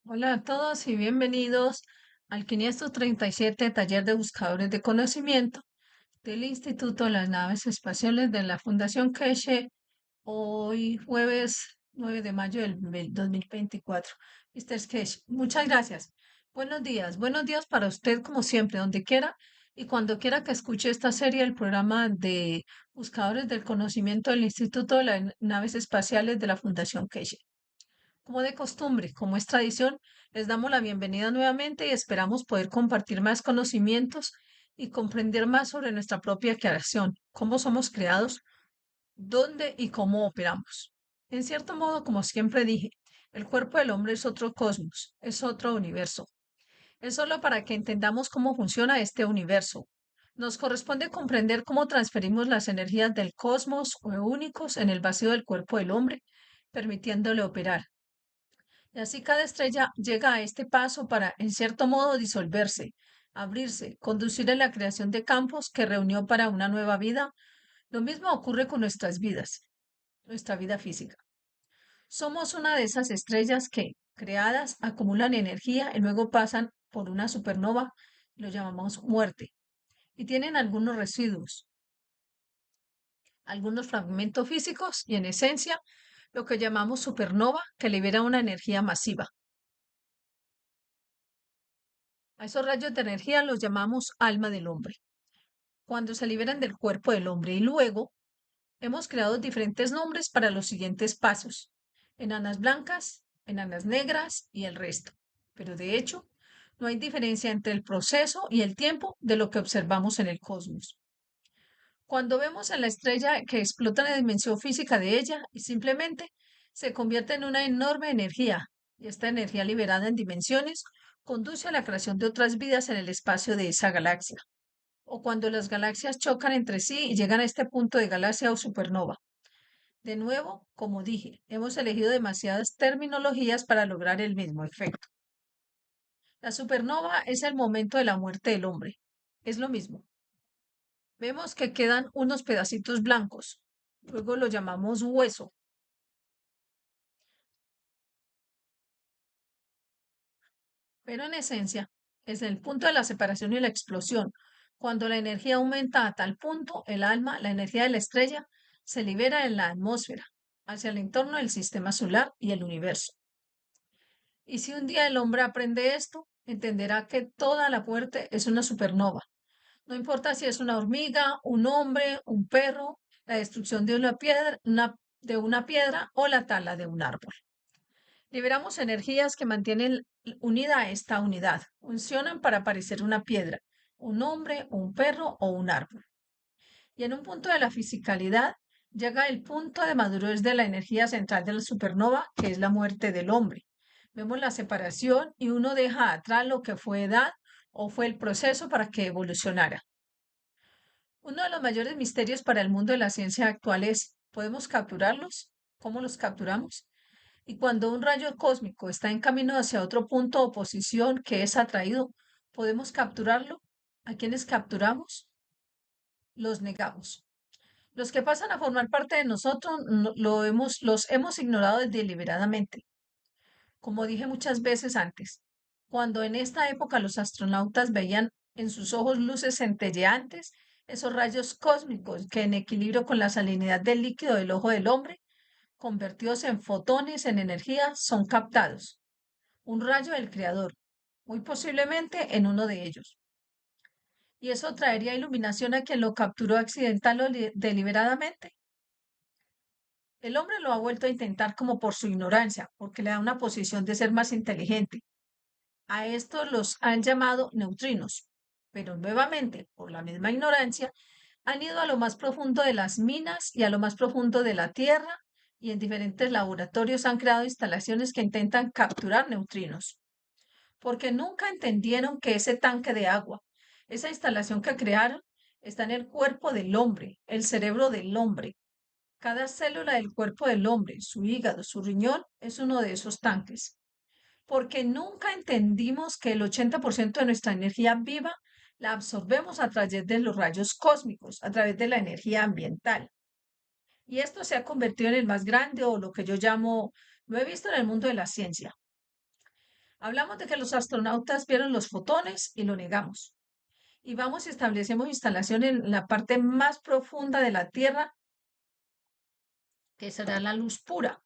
Hola a todos y bienvenidos al 537 Taller de Buscadores de Conocimiento del Instituto de las Naves Espaciales de la Fundación Keshe, hoy jueves 9 de mayo del 2024. Mr. Keshe, muchas gracias. Buenos días para usted como siempre, donde quiera y cuando quiera que escuche esta serie del programa de Buscadores del Conocimiento del Instituto de las Naves Espaciales de la Fundación Keshe. Como de costumbre, como es tradición, les damos la bienvenida nuevamente y esperamos poder compartir más conocimientos y comprender más sobre nuestra propia creación, cómo somos creados, dónde y cómo operamos. En cierto modo, como siempre dije, el cuerpo del hombre es otro cosmos, es otro universo. Es solo para que entendamos cómo funciona este universo. Nos corresponde comprender cómo transferimos las energías del cosmos o únicos en el vacío del cuerpo del hombre, permitiéndole operar. Y así cada estrella llega a este paso para, en cierto modo, disolverse, abrirse, conducir a la creación de campos que reunió para una nueva vida. Lo mismo ocurre con nuestras vidas, nuestra vida física. Somos una de esas estrellas que, creadas, acumulan energía y luego pasan por una supernova, lo llamamos muerte, y tienen algunos residuos, algunos fragmentos físicos y, en esencia, lo que llamamos supernova, que libera una energía masiva. A esos rayos de energía los llamamos alma del hombre. Cuando se liberan del cuerpo del hombre y luego hemos creado diferentes nombres para los siguientes pasos: enanas blancas, enanas negras y el resto. Pero de hecho, no hay diferencia entre el proceso y el tiempo de lo que observamos en el cosmos. Cuando vemos a la estrella que explota la dimensión física de ella y simplemente se convierte en una enorme energía, y esta energía liberada en dimensiones conduce a la creación de otras vidas en el espacio de esa galaxia, o cuando las galaxias chocan entre sí y llegan a este punto de galaxia o supernova. De nuevo, como dije, hemos elegido demasiadas terminologías para lograr el mismo efecto. La supernova es el momento de la muerte del hombre. Es lo mismo. Vemos que quedan unos pedacitos blancos. Luego lo llamamos hueso. Pero en esencia, es el punto de la separación y la explosión. Cuando la energía aumenta a tal punto, el alma, la energía de la estrella, se libera en la atmósfera, hacia el entorno del sistema solar y el universo. Y si un día el hombre aprende esto, entenderá que toda la muerte es una supernova. No importa si es una hormiga, un hombre, un perro, la destrucción de una piedra o la tala de un árbol. Liberamos energías que mantienen unida a esta unidad. Funcionan para parecer una piedra, un hombre, un perro o un árbol. Y en un punto de la fisicalidad llega el punto de madurez de la energía central de la supernova, que es la muerte del hombre. Vemos la separación y uno deja atrás lo que fue edad o fue el proceso para que evolucionara. Uno de los mayores misterios para el mundo de la ciencia actual es: ¿podemos capturarlos? ¿Cómo los capturamos? Y cuando un rayo cósmico está en camino hacia otro punto o posición que es atraído, ¿podemos capturarlo? ¿A quienes capturamos? Los negamos. Los que pasan a formar parte de nosotros los hemos ignorado deliberadamente. Como dije muchas veces antes, cuando en esta época los astronautas veían en sus ojos luces centelleantes, esos rayos cósmicos que, en equilibrio con la salinidad del líquido del ojo del hombre, convertidos en fotones, en energía, son captados. Un rayo del Creador, muy posiblemente en uno de ellos. Y eso traería iluminación a quien lo capturó accidental o deliberadamente. El hombre lo ha vuelto a intentar como por su ignorancia, porque le da una posición de ser más inteligente. A estos los han llamado neutrinos, pero nuevamente, por la misma ignorancia, han ido a lo más profundo de las minas y a lo más profundo de la Tierra, y en diferentes laboratorios han creado instalaciones que intentan capturar neutrinos, porque nunca entendieron que ese tanque de agua, esa instalación que crearon, está en el cuerpo del hombre, el cerebro del hombre. Cada célula del cuerpo del hombre, su hígado, su riñón, es uno de esos tanques, porque nunca entendimos que el 80% de nuestra energía viva la absorbemos a través de los rayos cósmicos, a través de la energía ambiental. Y esto se ha convertido en el más grande, o lo que yo llamo, lo he visto en el mundo de la ciencia. Hablamos de que los astronautas vieron los fotones y lo negamos. Y vamos y establecemos instalación en la parte más profunda de la Tierra, que será la luz pura.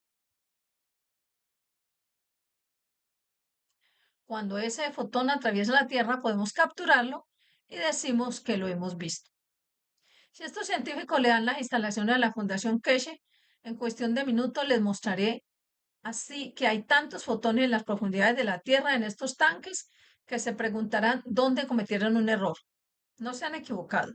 Cuando ese fotón atraviesa la Tierra, podemos capturarlo y decimos que lo hemos visto. Si estos científicos le dan las instalaciones a la Fundación Keshe, en cuestión de minutos les mostraré así que hay tantos fotones en las profundidades de la Tierra en estos tanques que se preguntarán dónde cometieron un error. No se han equivocado.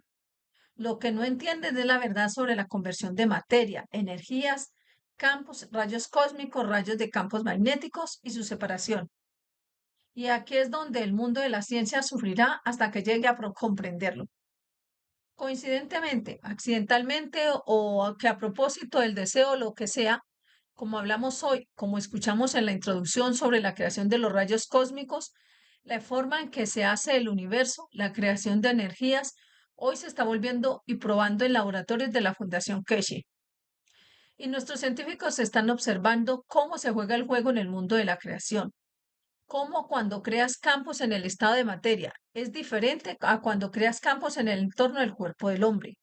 Lo que no entienden es la verdad sobre la conversión de materia, energías, campos, rayos cósmicos, rayos de campos magnéticos y su separación. Y aquí es donde el mundo de la ciencia sufrirá hasta que llegue a comprenderlo. Coincidentemente, accidentalmente o que a propósito del deseo, lo que sea, como hablamos hoy, como escuchamos en la introducción sobre la creación de los rayos cósmicos, la forma en que se hace el universo, la creación de energías, hoy se está volviendo y probando en laboratorios de la Fundación Keshe. Y nuestros científicos están observando cómo se juega el juego en el mundo de la creación, cómo cuando creas campos en el estado de materia es diferente a cuando creas campos en el entorno del cuerpo del hombre.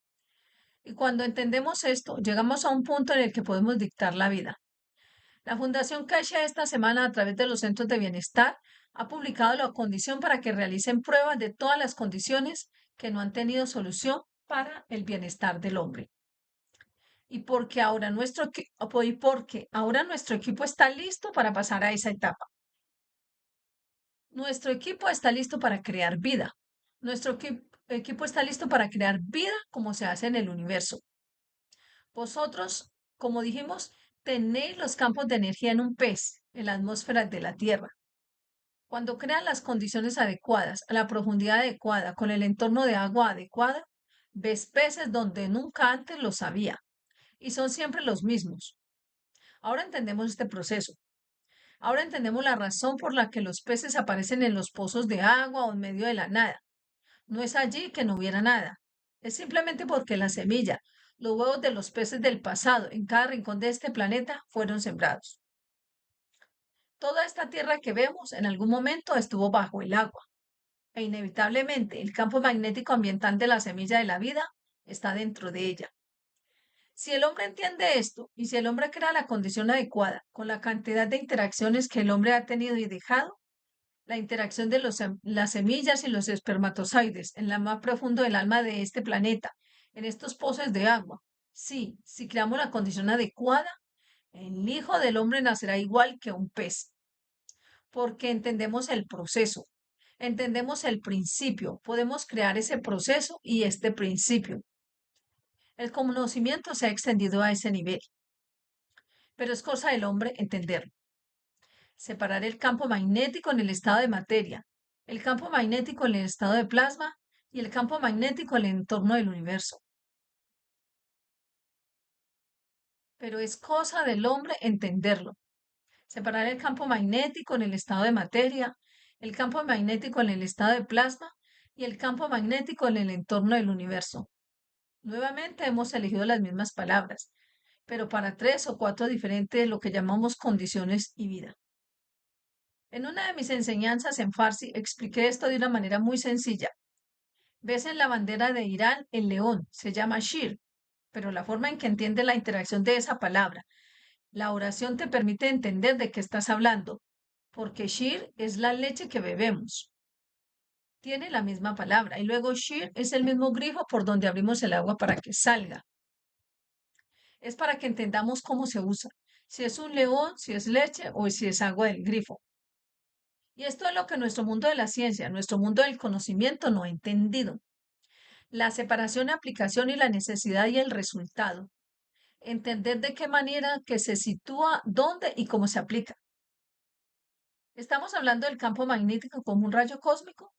Y cuando entendemos esto, llegamos a un punto en el que podemos dictar la vida. La Fundación Caixa esta semana, a través de los centros de bienestar, ha publicado la condición para que realicen pruebas de todas las condiciones que no han tenido solución para el bienestar del hombre. Y porque ahora nuestro equipo está listo para pasar a esa etapa. Nuestro equipo está listo para crear vida. Nuestro equipo está listo para crear vida como se hace en el universo. Vosotros, como dijimos, tenéis los campos de energía en un pez, en la atmósfera de la Tierra. Cuando crean las condiciones adecuadas, a la profundidad adecuada, con el entorno de agua adecuado, ves peces donde nunca antes los había, y son siempre los mismos. Ahora entendemos este proceso. Ahora entendemos la razón por la que los peces aparecen en los pozos de agua o en medio de la nada. No es allí que no hubiera nada. Es simplemente porque la semilla, los huevos de los peces del pasado en cada rincón de este planeta fueron sembrados. Toda esta tierra que vemos en algún momento estuvo bajo el agua e inevitablemente el campo magnético ambiental de la semilla de la vida está dentro de ella. Si el hombre entiende esto y si el hombre crea la condición adecuada con la cantidad de interacciones que el hombre ha tenido y dejado, la interacción de las semillas y los espermatozoides en la más profundo del alma de este planeta, en estos pozos de agua. Sí, si creamos la condición adecuada, el Hijo del Hombre nacerá igual que un pez, porque entendemos el proceso, entendemos el principio, podemos crear ese proceso y este principio. El conocimiento se ha extendido a ese nivel, pero es cosa del hombre entenderlo. Separar el campo magnético en el estado de materia, el campo magnético en el estado de plasma y el campo magnético en el entorno del universo. Pero es cosa del hombre entenderlo. Separar el campo magnético en el estado de materia, el campo magnético en el estado de plasma y el campo magnético en el entorno del universo. Nuevamente hemos elegido las mismas palabras, pero para tres o cuatro diferentes lo que llamamos condiciones y vida. En una de mis enseñanzas en Farsi expliqué esto de una manera muy sencilla. Ves en la bandera de Irán el león, se llama Shir, pero la forma en que entiende la interacción de esa palabra, la oración te permite entender de qué estás hablando, porque Shir es la leche que bebemos. Tiene la misma palabra y luego Shir es el mismo grifo por donde abrimos el agua para que salga. Es para que entendamos cómo se usa, si es un león, si es leche o si es agua del grifo. Y esto es lo que nuestro mundo de la ciencia, nuestro mundo del conocimiento no ha entendido. La separación, aplicación y la necesidad y el resultado. Entender de qué manera que se sitúa, dónde y cómo se aplica. ¿Estamos hablando del campo magnético como un rayo cósmico?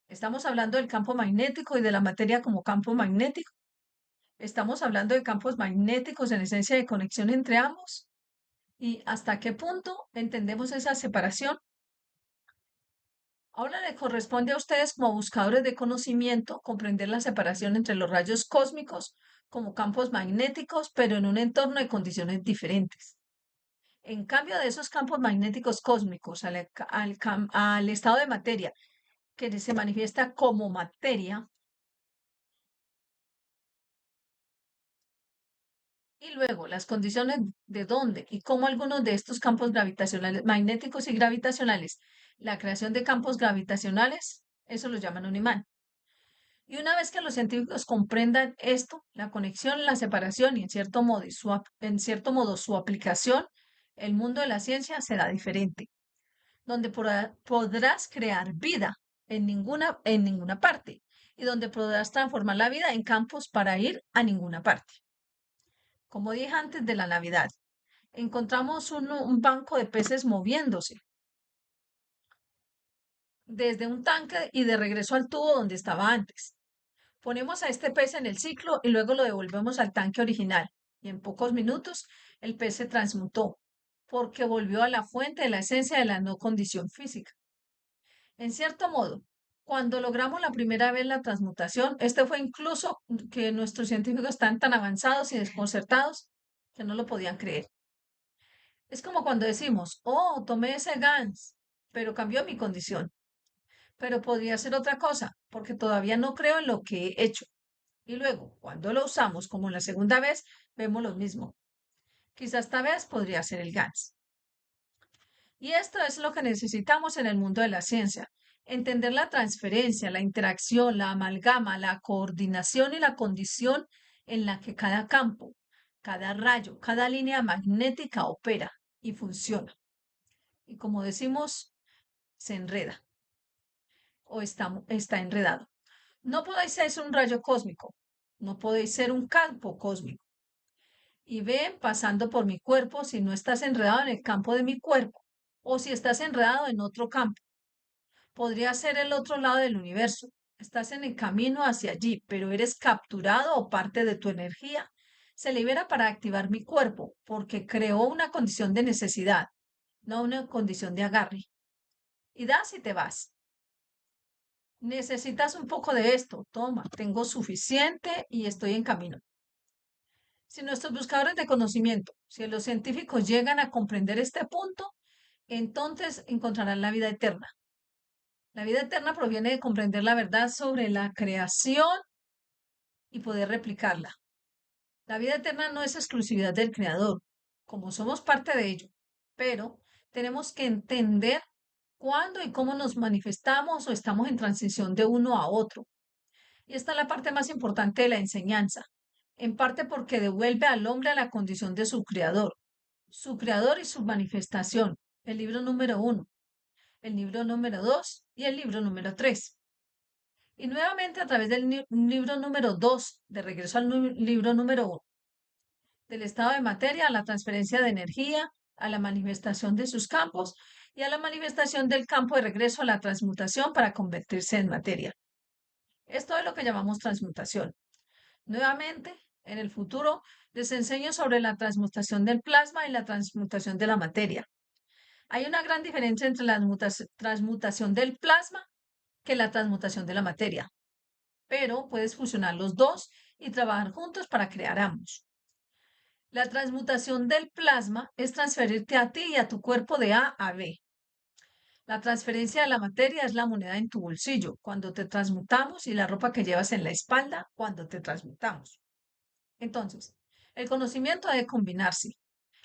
¿Estamos hablando del campo magnético y de la materia como campo magnético? ¿Estamos hablando de campos magnéticos en esencia de conexión entre ambos? ¿Y hasta qué punto entendemos esa separación? Ahora le corresponde a ustedes como buscadores de conocimiento comprender la separación entre los rayos cósmicos como campos magnéticos, pero en un entorno de condiciones diferentes. En cambio de esos campos magnéticos cósmicos al estado de materia, que se manifiesta como materia, y luego las condiciones de dónde y cómo algunos de estos campos gravitacionales, magnéticos y gravitacionales, la creación de campos gravitacionales, eso lo llaman un imán. Y una vez que los científicos comprendan esto, la conexión, la separación y en cierto modo su aplicación, el mundo de la ciencia será diferente, donde podrás crear vida en ninguna parte y donde podrás transformar la vida en campos para ir a ninguna parte. Como dije antes de la Navidad, encontramos un banco de peces moviéndose desde un tanque y de regreso al tubo donde estaba antes. Ponemos a este pez en el ciclo y luego lo devolvemos al tanque original. Y en pocos minutos el pez se transmutó porque volvió a la fuente de la esencia de la no condición física. En cierto modo, cuando logramos la primera vez la transmutación, este fue incluso que nuestros científicos están tan avanzados y desconcertados que no lo podían creer. Es como cuando decimos, oh, tomé ese GANS, pero cambió mi condición. Pero podría ser otra cosa, porque todavía no creo en lo que he hecho. Y luego, cuando lo usamos como la segunda vez, vemos lo mismo. Quizás esta vez podría ser el GANS. Y esto es lo que necesitamos en el mundo de la ciencia. Entender la transferencia, la interacción, la amalgama, la coordinación y la condición en la que cada campo, cada rayo, cada línea magnética opera y funciona. Y como decimos, se enreda o está enredado. No podéis ser un rayo cósmico, no podéis ser un campo cósmico. Y ven pasando por mi cuerpo si no estás enredado en el campo de mi cuerpo o si estás enredado en otro campo. Podría ser el otro lado del universo. Estás en el camino hacia allí, pero eres capturado o parte de tu energía se libera para activar mi cuerpo porque creó una condición de necesidad, no una condición de agarre. Y das y te vas. Necesitas un poco de esto. Toma, tengo suficiente y estoy en camino. Si nuestros buscadores de conocimiento, si los científicos llegan a comprender este punto, entonces encontrarán la vida eterna. La vida eterna proviene de comprender la verdad sobre la creación y poder replicarla. La vida eterna no es exclusividad del Creador, como somos parte de ello, pero tenemos que entender cuándo y cómo nos manifestamos o estamos en transición de uno a otro. Y esta es la parte más importante de la enseñanza, en parte porque devuelve al hombre a la condición de su creador y su manifestación, el libro número 1, el libro número 2 y el libro número 3. Y nuevamente a través del libro número 2, de regreso al libro número 1, del estado de materia a la transferencia de energía, a la manifestación de sus campos y a la manifestación del campo de regreso a la transmutación para convertirse en materia. Esto es lo que llamamos transmutación. Nuevamente, en el futuro, les enseño sobre la transmutación del plasma y la transmutación de la materia. Hay una gran diferencia entre la transmutación del plasma que la transmutación de la materia, pero puedes fusionar los dos y trabajar juntos para crear ambos. La transmutación del plasma es transferirte a ti y a tu cuerpo de A a B. La transferencia de la materia es la moneda en tu bolsillo cuando te transmutamos y la ropa que llevas en la espalda cuando te transmutamos. Entonces, el conocimiento debe combinarse.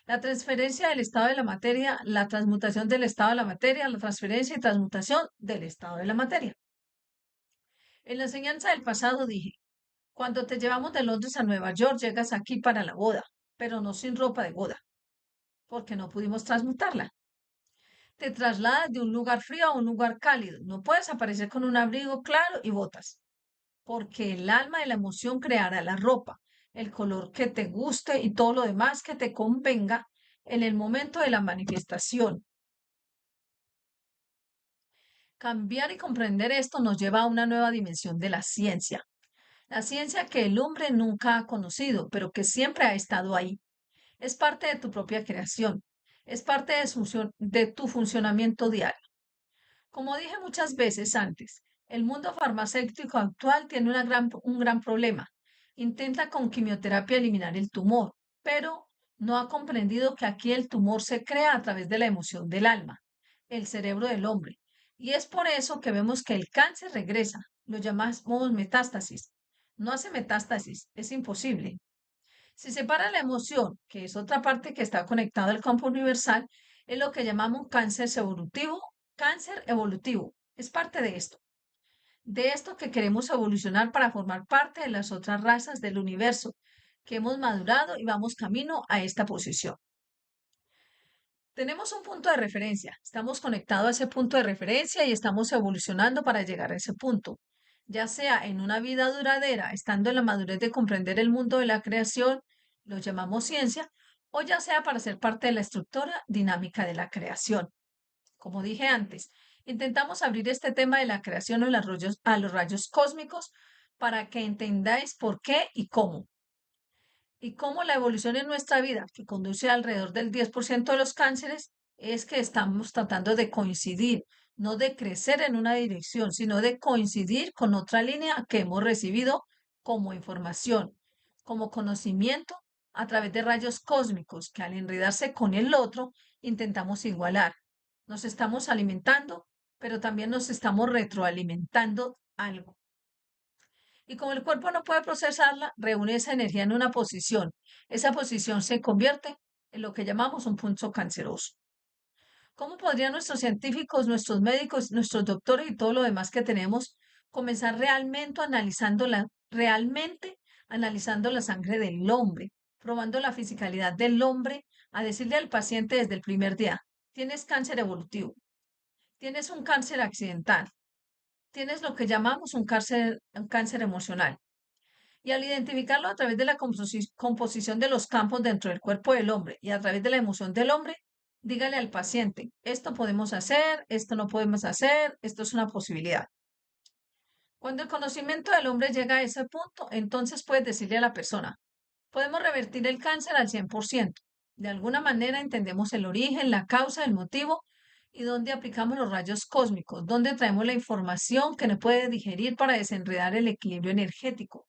La transferencia del estado de la materia, la transmutación del estado de la materia, la transferencia y transmutación del estado de la materia. En la enseñanza del pasado dije, cuando te llevamos de Londres a Nueva York, llegas aquí para la boda, pero no sin ropa de boda, porque no pudimos transmutarla. Te trasladas de un lugar frío a un lugar cálido. No puedes aparecer con un abrigo claro y botas, porque el alma de la emoción creará la ropa, el color que te guste y todo lo demás que te convenga en el momento de la manifestación. Cambiar y comprender esto nos lleva a una nueva dimensión de la ciencia que el hombre nunca ha conocido, pero que siempre ha estado ahí. Es parte de tu propia creación, es parte de tu funcionamiento diario. Como dije muchas veces antes, el mundo farmacéutico actual tiene un gran problema. Intenta con quimioterapia eliminar el tumor, pero no ha comprendido que aquí el tumor se crea a través de la emoción del alma, el cerebro del hombre. Y es por eso que vemos que el cáncer regresa, lo llamamos metástasis. No hace metástasis, es imposible. Si separa la emoción, que es otra parte que está conectada al campo universal, es lo que llamamos cáncer evolutivo. Cáncer evolutivo es parte de esto que queremos evolucionar para formar parte de las otras razas del universo, que hemos madurado y vamos camino a esta posición. Tenemos un punto de referencia, estamos conectados a ese punto de referencia y estamos evolucionando para llegar a ese punto, ya sea en una vida duradera, estando en la madurez de comprender el mundo de la creación, lo llamamos ciencia, o ya sea para ser parte de la estructura dinámica de la creación. Como dije antes, intentamos abrir este tema de la creación a los rayos cósmicos para que entendáis por qué y cómo cómo la evolución en nuestra vida, que conduce alrededor del 10% de los cánceres, es que estamos tratando de coincidir, no de crecer en una dirección, sino de coincidir con otra línea que hemos recibido como información, como conocimiento a través de rayos cósmicos que al enredarse con el otro intentamos igualar. Nos estamos alimentando, pero también nos estamos retroalimentando algo. Y como el cuerpo no puede procesarla, reúne esa energía en una posición. Esa posición se convierte en lo que llamamos un punto canceroso. ¿Cómo podrían nuestros científicos, nuestros médicos, nuestros doctores y todo lo demás que tenemos comenzar realmente analizando la sangre del hombre, probando la fisicalidad del hombre, a decirle al paciente desde el primer día, tienes cáncer evolutivo, tienes un cáncer accidental, tienes lo que llamamos un cáncer emocional? Y al identificarlo a través de la composición de los campos dentro del cuerpo del hombre y a través de la emoción del hombre, dígale al paciente, esto podemos hacer, esto no podemos hacer, esto es una posibilidad. Cuando el conocimiento del hombre llega a ese punto, entonces puedes decirle a la persona, podemos revertir el cáncer al 100%. De alguna manera entendemos el origen, la causa, el motivo y dónde aplicamos los rayos cósmicos, dónde traemos la información que no puede digerir para desenredar el equilibrio energético.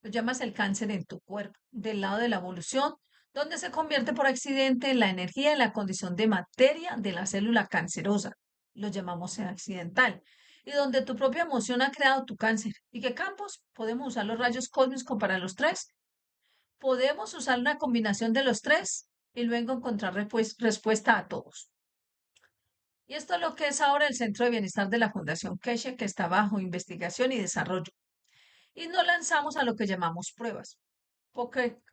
Lo llamas el cáncer en tu cuerpo, del lado de la evolución, donde se convierte por accidente en la energía en la condición de materia de la célula cancerosa. Lo llamamos el accidental. Y donde tu propia emoción ha creado tu cáncer. ¿Y qué campos? Podemos usar los rayos cósmicos para los tres. Podemos usar una combinación de los tres y luego encontrar respuesta a todos. Y esto es lo que es ahora el Centro de Bienestar de la Fundación Keshe, que está bajo investigación y desarrollo. Y nos lanzamos a lo que llamamos pruebas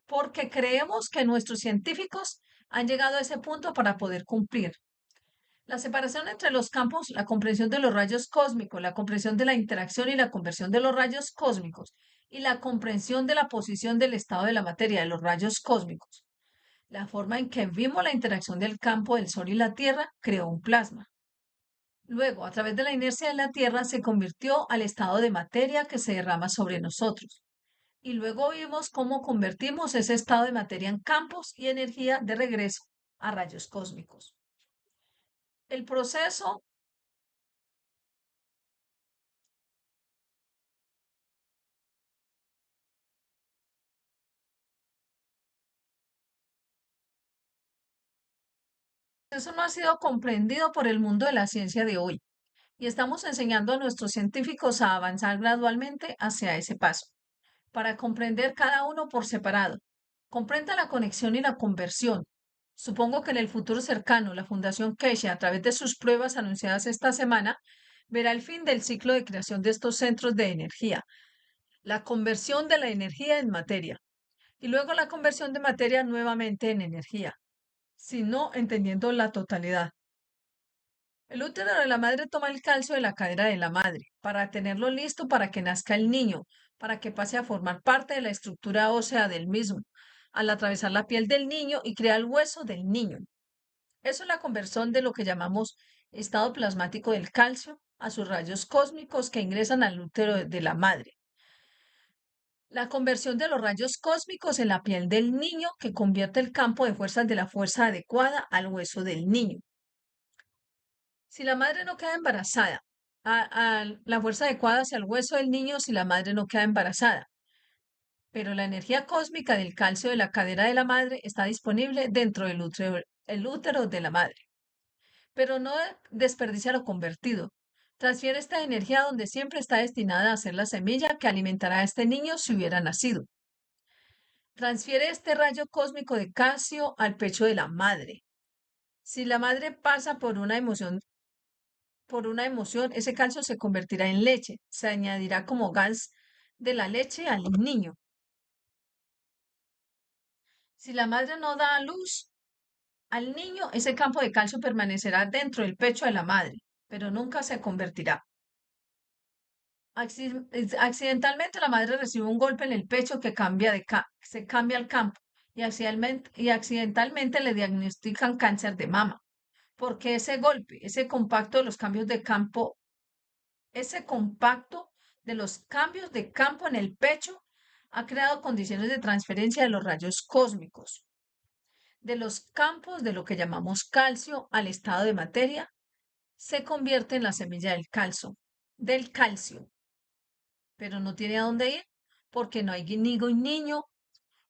porque creemos que nuestros científicos han llegado a ese punto para poder cumplir. La separación entre los campos, la comprensión de los rayos cósmicos, la comprensión de la interacción y la conversión de los rayos cósmicos y la comprensión de la posición del estado de la materia de los rayos cósmicos. La forma en que vimos la interacción del campo del Sol y la Tierra creó un plasma. Luego, a través de la inercia de la Tierra, se convirtió al estado de materia que se derrama sobre nosotros. Y luego vimos cómo convertimos ese estado de materia en campos y energía de regreso a rayos cósmicos. El proceso eso no ha sido comprendido por el mundo de la ciencia de hoy y estamos enseñando a nuestros científicos a avanzar gradualmente hacia ese paso, para comprender cada uno por separado. Comprenda la conexión y la conversión. Supongo que en el futuro cercano, la Fundación Keshe, a través de sus pruebas anunciadas esta semana, verá el fin del ciclo de creación de estos centros de energía, la conversión de la energía en materia y luego la conversión de materia nuevamente en energía, sino entendiendo la totalidad. El útero de la madre toma el calcio de la cadera de la madre para tenerlo listo para que nazca el niño, para que pase a formar parte de la estructura ósea del mismo, al atravesar la piel del niño y crea el hueso del niño. Eso es la conversión de lo que llamamos estado plasmático del calcio a sus rayos cósmicos que ingresan al útero de la madre. La conversión de los rayos cósmicos en la piel del niño que convierte el campo de fuerzas de la fuerza adecuada al hueso del niño. Si la madre no queda embarazada, a la fuerza adecuada hacia el hueso del niño si la madre no queda embarazada. pero la energía cósmica del calcio de la cadera de la madre está disponible dentro del útero, el útero de la madre, pero no desperdicia lo convertido. Transfiere esta energía donde siempre está destinada a ser la semilla que alimentará a este niño si hubiera nacido. Transfiere este rayo cósmico de calcio al pecho de la madre. Si la madre pasa por una emoción, ese calcio se convertirá en leche, se añadirá como gas de la leche al niño. Si la madre no da a luz al niño, ese campo de calcio permanecerá dentro del pecho de la madre, pero nunca se convertirá. Accidentalmente la madre recibe un golpe en el pecho que se cambia el campo y accidentalmente le diagnostican cáncer de mama, porque ese golpe, ese compacto de los cambios de campo, ese compacto de los cambios de campo en el pecho ha creado condiciones de transferencia de los rayos cósmicos, de los campos de lo que llamamos calcio al estado de materia, se convierte en la semilla del calcio, pero no tiene a dónde ir porque no hay ningún niño,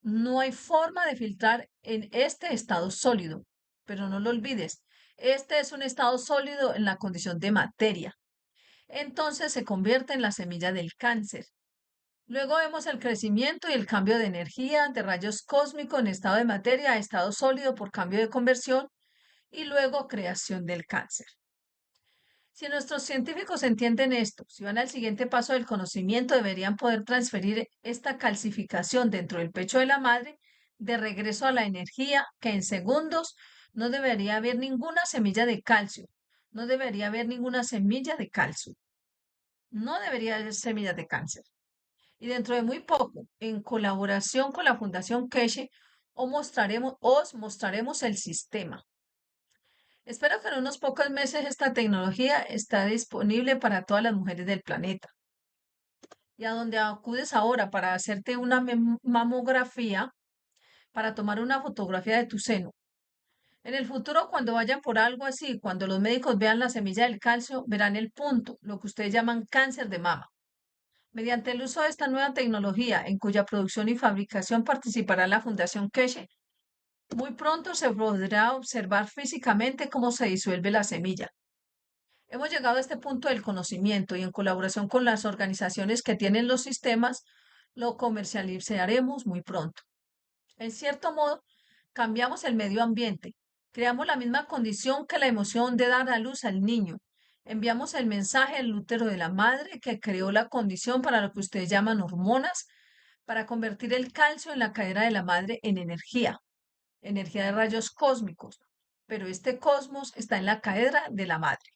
no hay forma de filtrar en este estado sólido. Pero no lo olvides, este es un estado sólido en la condición de materia. Entonces se convierte en la semilla del cáncer. Luego vemos el crecimiento y el cambio de energía de rayos cósmicos en estado de materia a estado sólido por cambio de conversión y luego creación del cáncer. Si nuestros científicos entienden esto, si van al siguiente paso del conocimiento, deberían poder transferir esta calcificación dentro del pecho de la madre de regreso a la energía que en segundos no debería haber ninguna semilla de calcio, no debería haber ninguna semilla de calcio, no debería haber semillas de cáncer. Y dentro de muy poco, en colaboración con la Fundación Keshe, os mostraremos el sistema. Espero que en unos pocos meses esta tecnología está disponible para todas las mujeres del planeta. Y a donde acudes ahora para hacerte una mamografía, para tomar una fotografía de tu seno. En el futuro, cuando vayan por algo así, cuando los médicos vean la semilla del calcio, verán el punto, lo que ustedes llaman cáncer de mama. Mediante el uso de esta nueva tecnología, en cuya producción y fabricación participará la Fundación Keshe, muy pronto se podrá observar físicamente cómo se disuelve la semilla. Hemos llegado a este punto del conocimiento y en colaboración con las organizaciones que tienen los sistemas, lo comercializaremos muy pronto. En cierto modo, cambiamos el medio ambiente, creamos la misma condición que la emoción de dar a luz al niño. Enviamos el mensaje al útero de la madre que creó la condición para lo que ustedes llaman hormonas, para convertir el calcio en la cadera de la madre en energía, energía de rayos cósmicos. Pero este cosmos está en la cadera de la madre.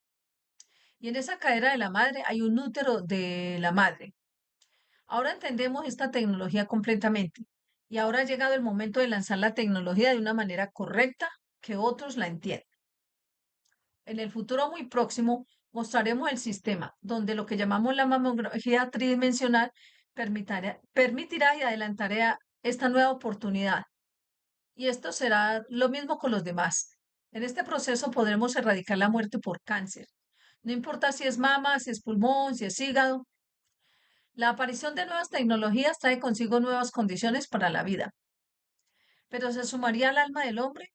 Y en esa cadera de la madre hay un útero de la madre. Ahora entendemos esta tecnología completamente y ahora ha llegado el momento de lanzar la tecnología de una manera correcta que otros la entiendan. En el futuro muy próximo mostraremos el sistema donde lo que llamamos la mamografía tridimensional permitirá y adelantará esta nueva oportunidad. Y esto será lo mismo con los demás. En este proceso podremos erradicar la muerte por cáncer. No importa si es mama, si es pulmón, si es hígado. La aparición de nuevas tecnologías trae consigo nuevas condiciones para la vida. Pero se sumaría al alma del hombre.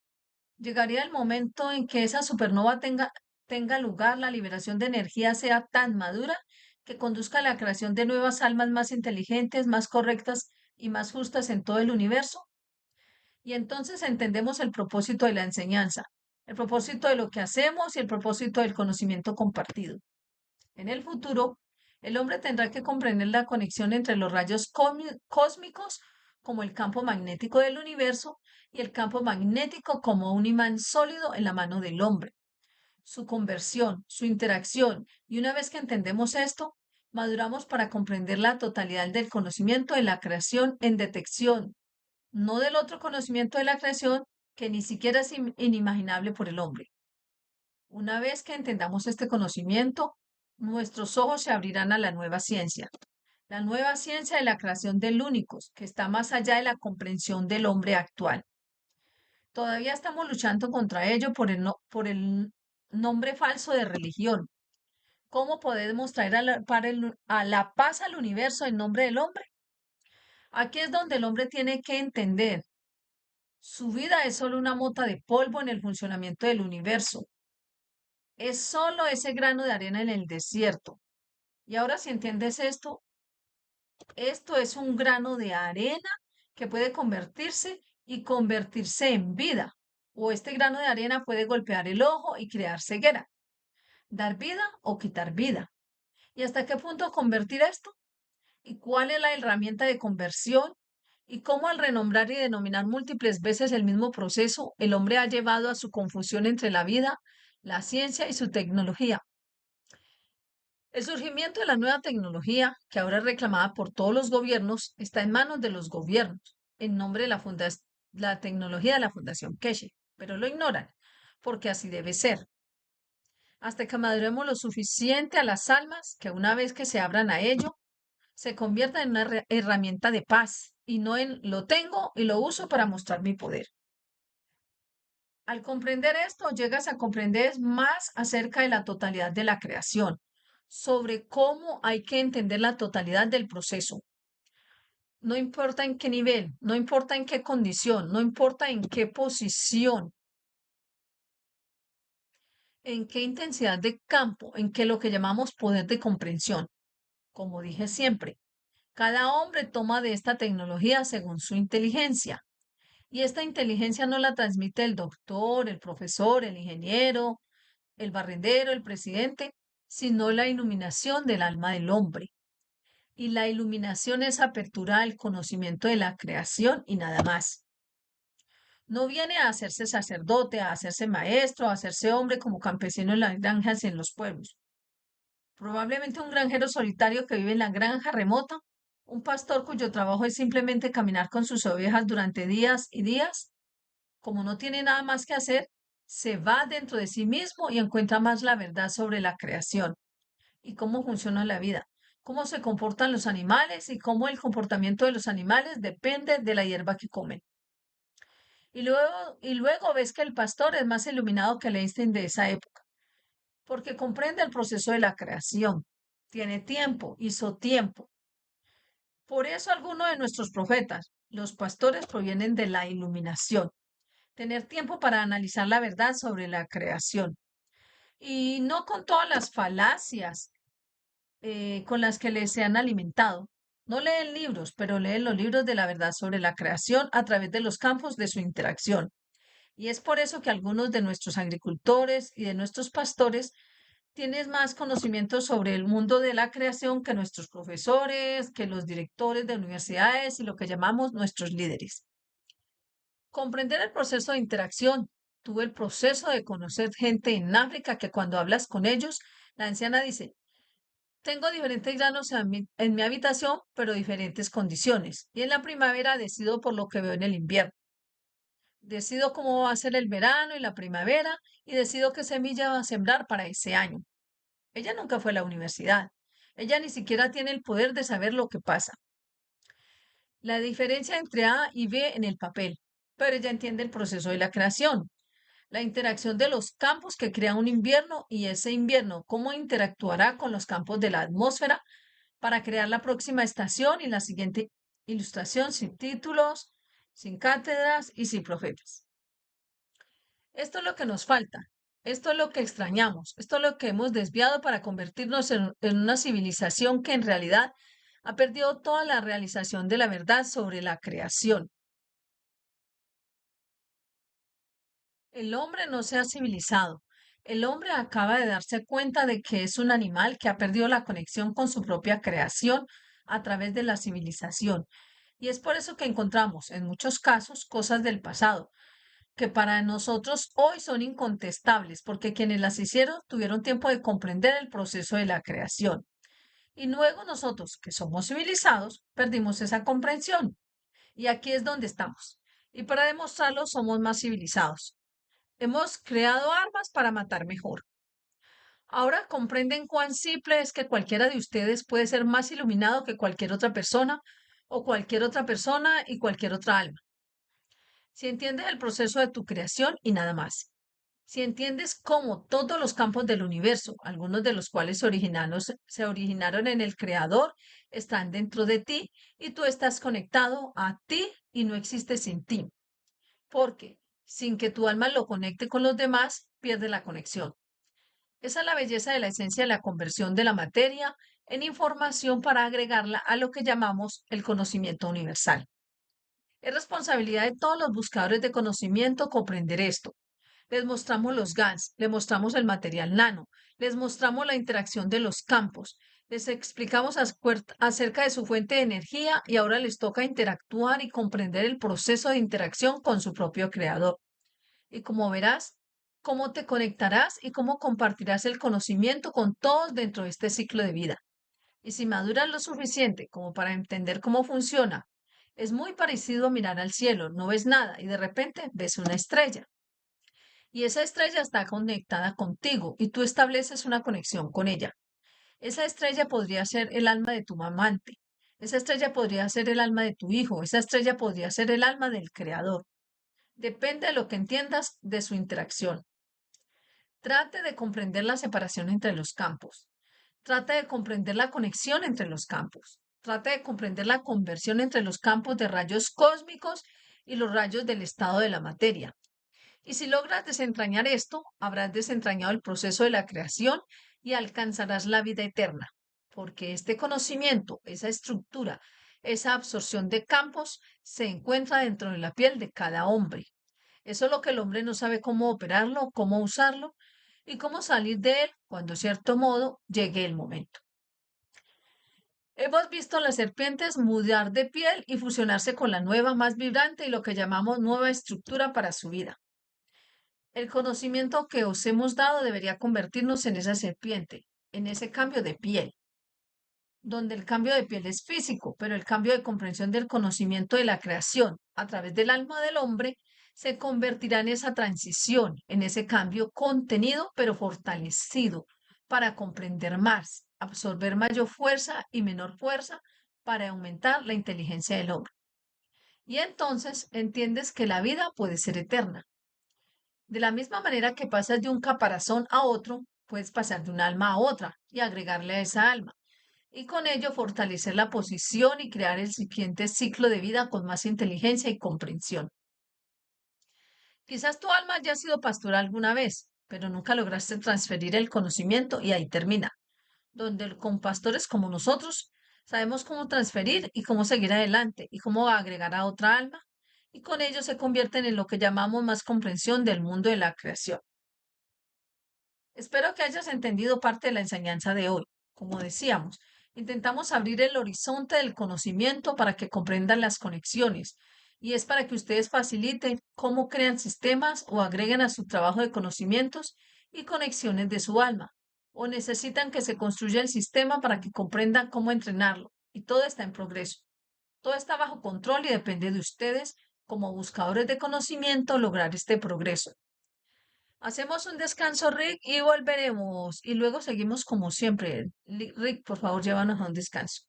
Llegaría el momento en que esa supernova tenga lugar, la liberación de energía sea tan madura que conduzca a la creación de nuevas almas más inteligentes, más correctas y más justas en todo el universo. Y entonces entendemos el propósito de la enseñanza, el propósito de lo que hacemos y el propósito del conocimiento compartido. En el futuro, el hombre tendrá que comprender la conexión entre los rayos cósmicos como el campo magnético del universo y el campo magnético como un imán sólido en la mano del hombre. Su conversión, su interacción, y una vez que entendemos esto, maduramos para comprender la totalidad del conocimiento de la creación en detección, no del otro conocimiento de la creación que ni siquiera es inimaginable por el hombre. Una vez que entendamos este conocimiento, nuestros ojos se abrirán a la nueva ciencia de la creación del únicos, que está más allá de la comprensión del hombre actual. Todavía estamos luchando contra ello por el nombre falso de religión. ¿Cómo podemos traer a la paz al universo en nombre del hombre? Aquí es donde el hombre tiene que entender, su vida es solo una mota de polvo en el funcionamiento del universo. Es solo ese grano de arena en el desierto. Y ahora si entiendes esto, esto es un grano de arena que puede convertirse y convertirse en vida. O este grano de arena puede golpear el ojo y crear ceguera, dar vida o quitar vida. ¿Y hasta qué punto convertir esto? ¿Y cuál es la herramienta de conversión? ¿Y cómo al renombrar y denominar múltiples veces el mismo proceso, el hombre ha llevado a su confusión entre la vida, la ciencia y su tecnología? El surgimiento de la nueva tecnología, que ahora es reclamada por todos los gobiernos, está en manos de los gobiernos, en nombre de la tecnología de la Fundación Keshe, pero lo ignoran, porque así debe ser. Hasta que maduremos lo suficiente a las almas, que una vez que se abran a ello, se convierta en una herramienta de paz y no en lo tengo y lo uso para mostrar mi poder. Al comprender esto, llegas a comprender más acerca de la totalidad de la creación, sobre cómo hay que entender la totalidad del proceso. No importa en qué nivel, no importa en qué condición, no importa en qué posición, en qué intensidad de campo, en qué lo que llamamos poder de comprensión. Como dije siempre, cada hombre toma de esta tecnología según su inteligencia. Y esta inteligencia no la transmite el doctor, el profesor, el ingeniero, el barrendero, el presidente, sino la iluminación del alma del hombre. Y la iluminación es apertura al conocimiento de la creación y nada más. No viene a hacerse sacerdote, a hacerse maestro, a hacerse hombre como campesino en las granjas y en los pueblos. Probablemente un granjero solitario que vive en la granja remota, un pastor cuyo trabajo es simplemente caminar con sus ovejas durante días y días, como no tiene nada más que hacer, se va dentro de sí mismo y encuentra más la verdad sobre la creación y cómo funciona la vida, cómo se comportan los animales y cómo el comportamiento de los animales depende de la hierba que comen. Y luego ves que el pastor es más iluminado que el Einstein de esa época, porque comprende el proceso de la creación. Tiene tiempo, hizo tiempo. Por eso algunos de nuestros profetas, los pastores, provienen de la iluminación. Tener tiempo para analizar la verdad sobre la creación. Y no con todas las falacias con las que les se han alimentado. No leen libros, pero leen los libros de la verdad sobre la creación a través de los campos de su interacción. Y es por eso que algunos de nuestros agricultores y de nuestros pastores tienen más conocimiento sobre el mundo de la creación que nuestros profesores, que los directores de universidades y lo que llamamos nuestros líderes. Comprender el proceso de interacción. Tuve el proceso de conocer gente en África que cuando hablas con ellos, la anciana dice, tengo diferentes granos en mi habitación, pero diferentes condiciones. Y en la primavera decido por lo que veo en el invierno. Decido cómo va a ser el verano y la primavera y decido qué semilla va a sembrar para ese año. Ella nunca fue a la universidad. Ella ni siquiera tiene el poder de saber lo que pasa. La diferencia entre A y B en el papel, pero ella entiende el proceso de la creación, la interacción de los campos que crea un invierno y ese invierno, cómo interactuará con los campos de la atmósfera para crear la próxima estación y la siguiente ilustración sin títulos, sin cátedras y sin profetas. Esto es lo que nos falta, esto es lo que extrañamos, esto es lo que hemos desviado para convertirnos en una civilización que en realidad ha perdido toda la realización de la verdad sobre la creación. El hombre no se ha civilizado. El hombre acaba de darse cuenta de que es un animal que ha perdido la conexión con su propia creación a través de la civilización. Y es por eso que encontramos, en muchos casos, cosas del pasado, que para nosotros hoy son incontestables, porque quienes las hicieron tuvieron tiempo de comprender el proceso de la creación. Y luego nosotros, que somos civilizados, perdimos esa comprensión. Y aquí es donde estamos. Y para demostrarlo, somos más civilizados. Hemos creado armas para matar mejor. Ahora comprenden cuán simple es que cualquiera de ustedes puede ser más iluminado que cualquier otra persona o cualquier otra persona y cualquier otra alma. Si entiendes el proceso de tu creación y nada más. Si entiendes cómo todos los campos del universo, algunos de los cuales se originaron en el Creador, están dentro de ti y tú estás conectado a ti y no existe sin ti, porque sin que tu alma lo conecte con los demás, pierde la conexión. Esa es la belleza de la esencia de la conversión de la materia en información para agregarla a lo que llamamos el conocimiento universal. Es responsabilidad de todos los buscadores de conocimiento comprender esto. Les mostramos los GANs, les mostramos el material nano, les mostramos la interacción de los campos, les explicamos acerca de su fuente de energía y ahora les toca interactuar y comprender el proceso de interacción con su propio creador. Y como verás, cómo te conectarás y cómo compartirás el conocimiento con todos dentro de este ciclo de vida. Y si maduras lo suficiente como para entender cómo funciona, es muy parecido a mirar al cielo, no ves nada y de repente ves una estrella. Y esa estrella está conectada contigo y tú estableces una conexión con ella. Esa estrella podría ser el alma de tu mamante. Esa estrella podría ser el alma de tu hijo. Esa estrella podría ser el alma del creador. Depende de lo que entiendas de su interacción. Trate de comprender la separación entre los campos. Trate de comprender la conexión entre los campos. Trate de comprender la conversión entre los campos de rayos cósmicos y los rayos del estado de la materia. Y si logras desentrañar esto, habrás desentrañado el proceso de la creación y alcanzarás la vida eterna, porque este conocimiento, esa estructura, esa absorción de campos se encuentra dentro de la piel de cada hombre. Eso es lo que el hombre no sabe cómo operarlo, cómo usarlo y cómo salir de él cuando, de cierto modo, llegue el momento. Hemos visto a las serpientes mudar de piel y fusionarse con la nueva, más vibrante y lo que llamamos nueva estructura para su vida. El conocimiento que os hemos dado debería convertirnos en esa serpiente, en ese cambio de piel, donde el cambio de piel es físico, pero el cambio de comprensión del conocimiento de la creación a través del alma del hombre se convertirá en esa transición, en ese cambio contenido, pero fortalecido, para comprender más, absorber mayor fuerza y menor fuerza para aumentar la inteligencia del hombre. Y entonces entiendes que la vida puede ser eterna. De la misma manera que pasas de un caparazón a otro, puedes pasar de un alma a otra y agregarle a esa alma, y con ello fortalecer la posición y crear el siguiente ciclo de vida con más inteligencia y comprensión. Quizás tu alma haya sido pastora alguna vez, pero nunca lograste transferir el conocimiento y ahí termina, donde con pastores como nosotros sabemos cómo transferir y cómo seguir adelante y cómo agregar a otra alma, y con ello se convierten en lo que llamamos más comprensión del mundo de la creación. Espero que hayas entendido parte de la enseñanza de hoy. Como decíamos, intentamos abrir el horizonte del conocimiento para que comprendan las conexiones y es para que ustedes faciliten cómo crean sistemas o agreguen a su trabajo de conocimientos y conexiones de su alma, o necesitan que se construya el sistema para que comprendan cómo entrenarlo. Y todo está en progreso. Todo está bajo control y depende de ustedes, como buscadores de conocimiento, lograr este progreso. Hacemos un descanso, Rick, y volveremos. Y luego seguimos como siempre. Rick, por favor, llévanos a un descanso.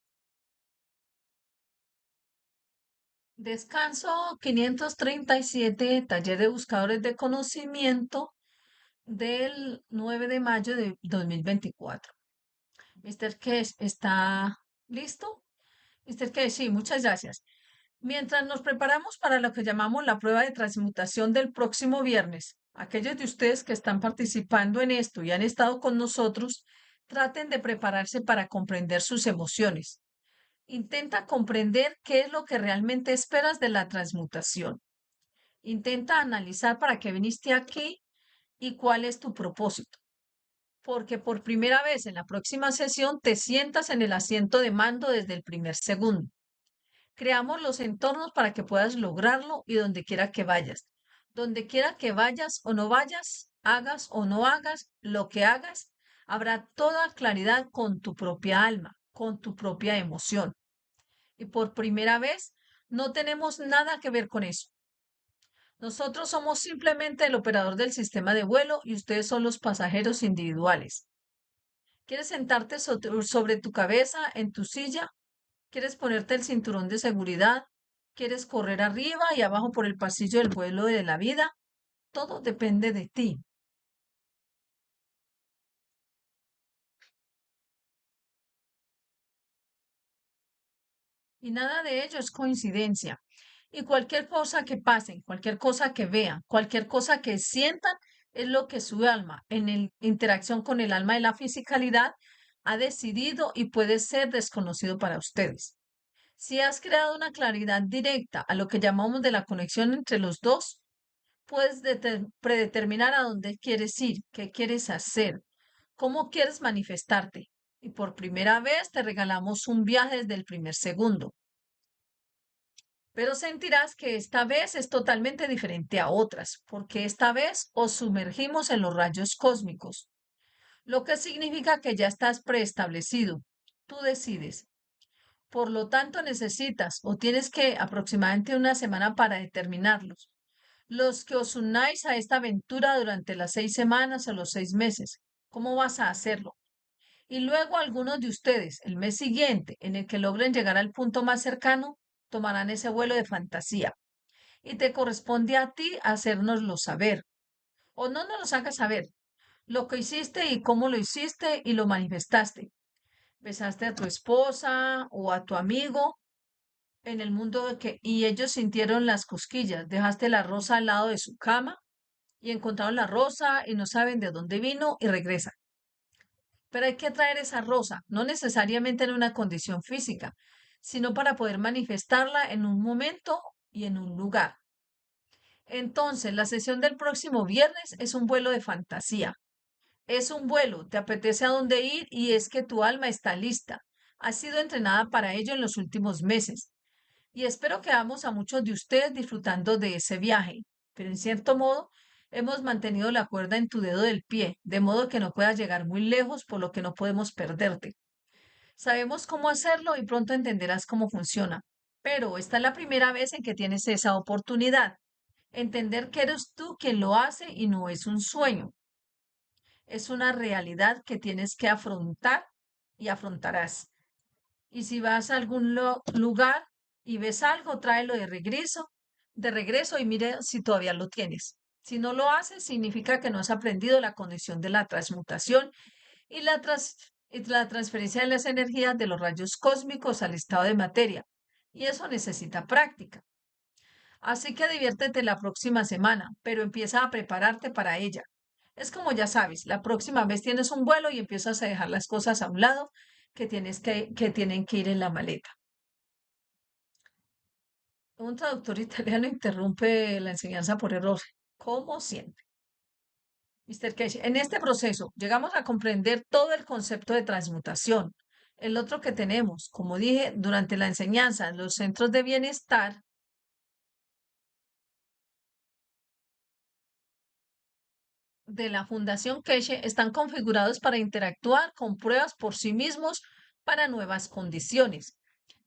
Descanso 537, taller de buscadores de conocimiento del 9 de mayo de 2024. Mr. Kesh, ¿está listo? Mr. Kesh, sí, muchas gracias. Mientras nos preparamos para lo que llamamos la prueba de transmutación del próximo viernes, aquellos de ustedes que están participando en esto y han estado con nosotros, traten de prepararse para comprender sus emociones. Intenta comprender qué es lo que realmente esperas de la transmutación. Intenta analizar para qué viniste aquí y cuál es tu propósito. Porque por primera vez en la próxima sesión te sientas en el asiento de mando desde el primer segundo. Creamos los entornos para que puedas lograrlo y donde quiera que vayas. Donde quiera que vayas o no vayas, hagas o no hagas, lo que hagas, habrá toda claridad con tu propia alma, con tu propia emoción. Y por primera vez, no tenemos nada que ver con eso. Nosotros somos simplemente el operador del sistema de vuelo y ustedes son los pasajeros individuales. ¿Quieres sentarte sobre tu cabeza en tu silla? ¿Quieres ponerte el cinturón de seguridad? ¿Quieres correr arriba y abajo por el pasillo del vuelo de la vida? Todo depende de ti. y nada de ello es coincidencia. Y cualquier cosa que pasen, cualquier cosa que vean, cualquier cosa que sientan, es lo que su alma, en interacción con el alma de la fisicalidad, ha decidido y puede ser desconocido para ustedes. Si has creado una claridad directa a lo que llamamos de la conexión entre los dos, puedes predeterminar a dónde quieres ir, qué quieres hacer, cómo quieres manifestarte. Y por primera vez te regalamos un viaje desde el primer segundo. Pero sentirás que esta vez es totalmente diferente a otras, porque esta vez os sumergimos en los rayos cósmicos, lo que significa que ya estás preestablecido. Tú decides. Por lo tanto, necesitas o tienes que aproximadamente una semana para determinarlos. Los que os unáis a esta aventura durante las 6 semanas o los 6 meses, ¿cómo vas a hacerlo? Y luego algunos de ustedes, el mes siguiente, en el que logren llegar al punto más cercano, tomarán ese vuelo de fantasía. Y te corresponde a ti hacérnoslo saber. O no nos lo hagas saber. Lo que hiciste y cómo lo hiciste y lo manifestaste. Besaste a tu esposa o a tu amigo en el mundo de que, y ellos sintieron las cosquillas. Dejaste la rosa al lado de su cama y encontraron la rosa y no saben de dónde vino y regresan. Pero hay que traer esa rosa, no necesariamente en una condición física, sino para poder manifestarla en un momento y en un lugar. Entonces, la sesión del próximo viernes es un vuelo de fantasía. Es un vuelo, te apetece a dónde ir y es que tu alma está lista. Has sido entrenada para ello en los últimos meses. Y espero que vamos a muchos de ustedes disfrutando de ese viaje. Pero en cierto modo, hemos mantenido la cuerda en tu dedo del pie, de modo que no puedas llegar muy lejos, por lo que no podemos perderte. Sabemos cómo hacerlo y pronto entenderás cómo funciona. Pero esta es la primera vez en que tienes esa oportunidad. Entender que eres tú quien lo hace y no es un sueño. Es una realidad que tienes que afrontar y afrontarás. Y si vas a algún lugar y ves algo, tráelo de regreso y mire si todavía lo tienes. Si no lo haces, significa que no has aprendido la condición de la transmutación y la transferencia de las energías de los rayos cósmicos al estado de materia. Y eso necesita práctica. Así que diviértete la próxima semana, pero empieza a prepararte para ella. Es como ya sabes, la próxima vez tienes un vuelo y empiezas a dejar las cosas a un lado que tienen que ir en la maleta. Un traductor italiano interrumpe la enseñanza por error, como siempre. Mr. Casey, en este proceso llegamos a comprender todo el concepto de transmutación. El otro que tenemos, como dije, durante la enseñanza en los centros de bienestar, de la Fundación Keshe están configurados para interactuar con pruebas por sí mismos para nuevas condiciones.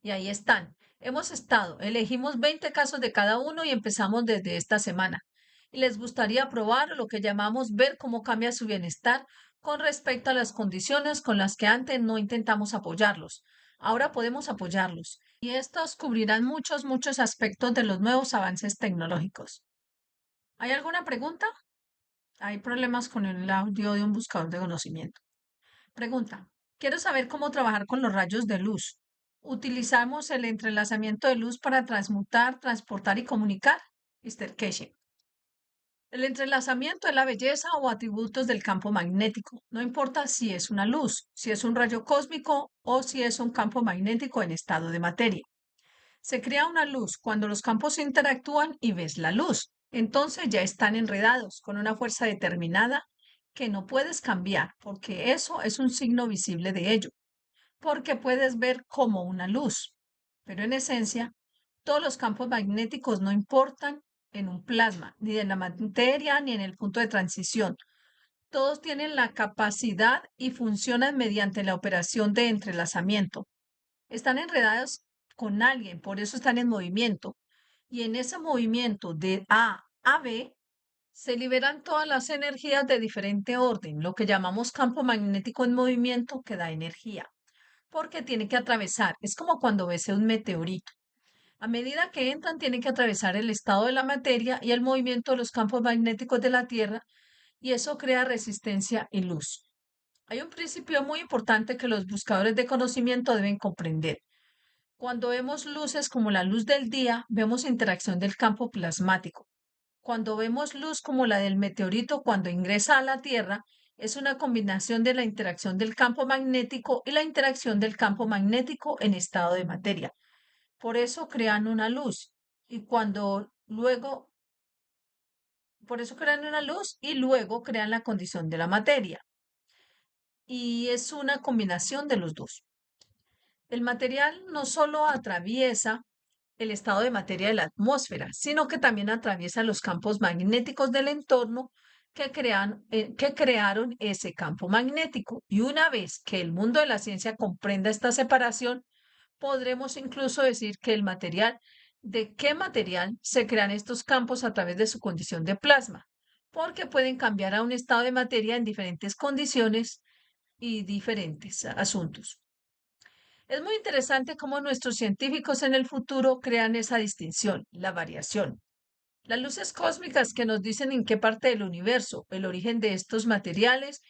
Y ahí están. Hemos estado, elegimos 20 casos de cada uno y empezamos desde esta semana. Y les gustaría probar lo que llamamos ver cómo cambia su bienestar con respecto a las condiciones con las que antes no intentamos apoyarlos. Ahora podemos apoyarlos. Y estos cubrirán muchos aspectos de los nuevos avances tecnológicos. ¿Hay alguna pregunta? Hay problemas con el audio de un buscador de conocimiento. Pregunta. Quiero saber cómo trabajar con los rayos de luz. ¿Utilizamos el entrelazamiento de luz para transmutar, transportar y comunicar? Mr. Keshe. El entrelazamiento es la belleza o atributos del campo magnético. No importa si es una luz, si es un rayo cósmico o si es un campo magnético en estado de materia. Se crea una luz cuando los campos interactúan y ves la luz. Entonces ya están enredados con una fuerza determinada que no puedes cambiar, porque eso es un signo visible de ello, porque puedes ver como una luz. Pero en esencia, todos los campos magnéticos no importan en un plasma, ni en la materia, ni en el punto de transición. Todos tienen la capacidad y funcionan mediante la operación de entrelazamiento. Están enredados con alguien, por eso están en movimiento. Y en ese movimiento de A a B se liberan todas las energías de diferente orden, lo que llamamos campo magnético en movimiento que da energía, porque tiene que atravesar, es como cuando ves un meteorito. A medida que entran, tienen que atravesar el estado de la materia y el movimiento de los campos magnéticos de la Tierra, y eso crea resistencia y luz. Hay un principio muy importante que los buscadores de conocimiento deben comprender. Cuando vemos luces como la luz del día, vemos interacción del campo plasmático. Cuando vemos luz como la del meteorito cuando ingresa a la Tierra, es una combinación de la interacción del campo magnético y la interacción del campo magnético en estado de materia. Por eso crean una luz. Y cuando luego, por eso crean una luz y luego crean la condición de la materia. Y es una combinación de los dos. El material no solo atraviesa el estado de materia de la atmósfera, sino que también atraviesa los campos magnéticos del entorno que crearon ese campo magnético. Y una vez que el mundo de la ciencia comprenda esta separación, podremos incluso decir que el material, de qué material se crean estos campos a través de su condición de plasma, porque pueden cambiar a un estado de materia en diferentes condiciones y diferentes asuntos. Es muy interesante cómo nuestros científicos en el futuro crean esa distinción, la variación. Las luces cósmicas que nos dicen en qué parte del universo, el origen de estos materiales,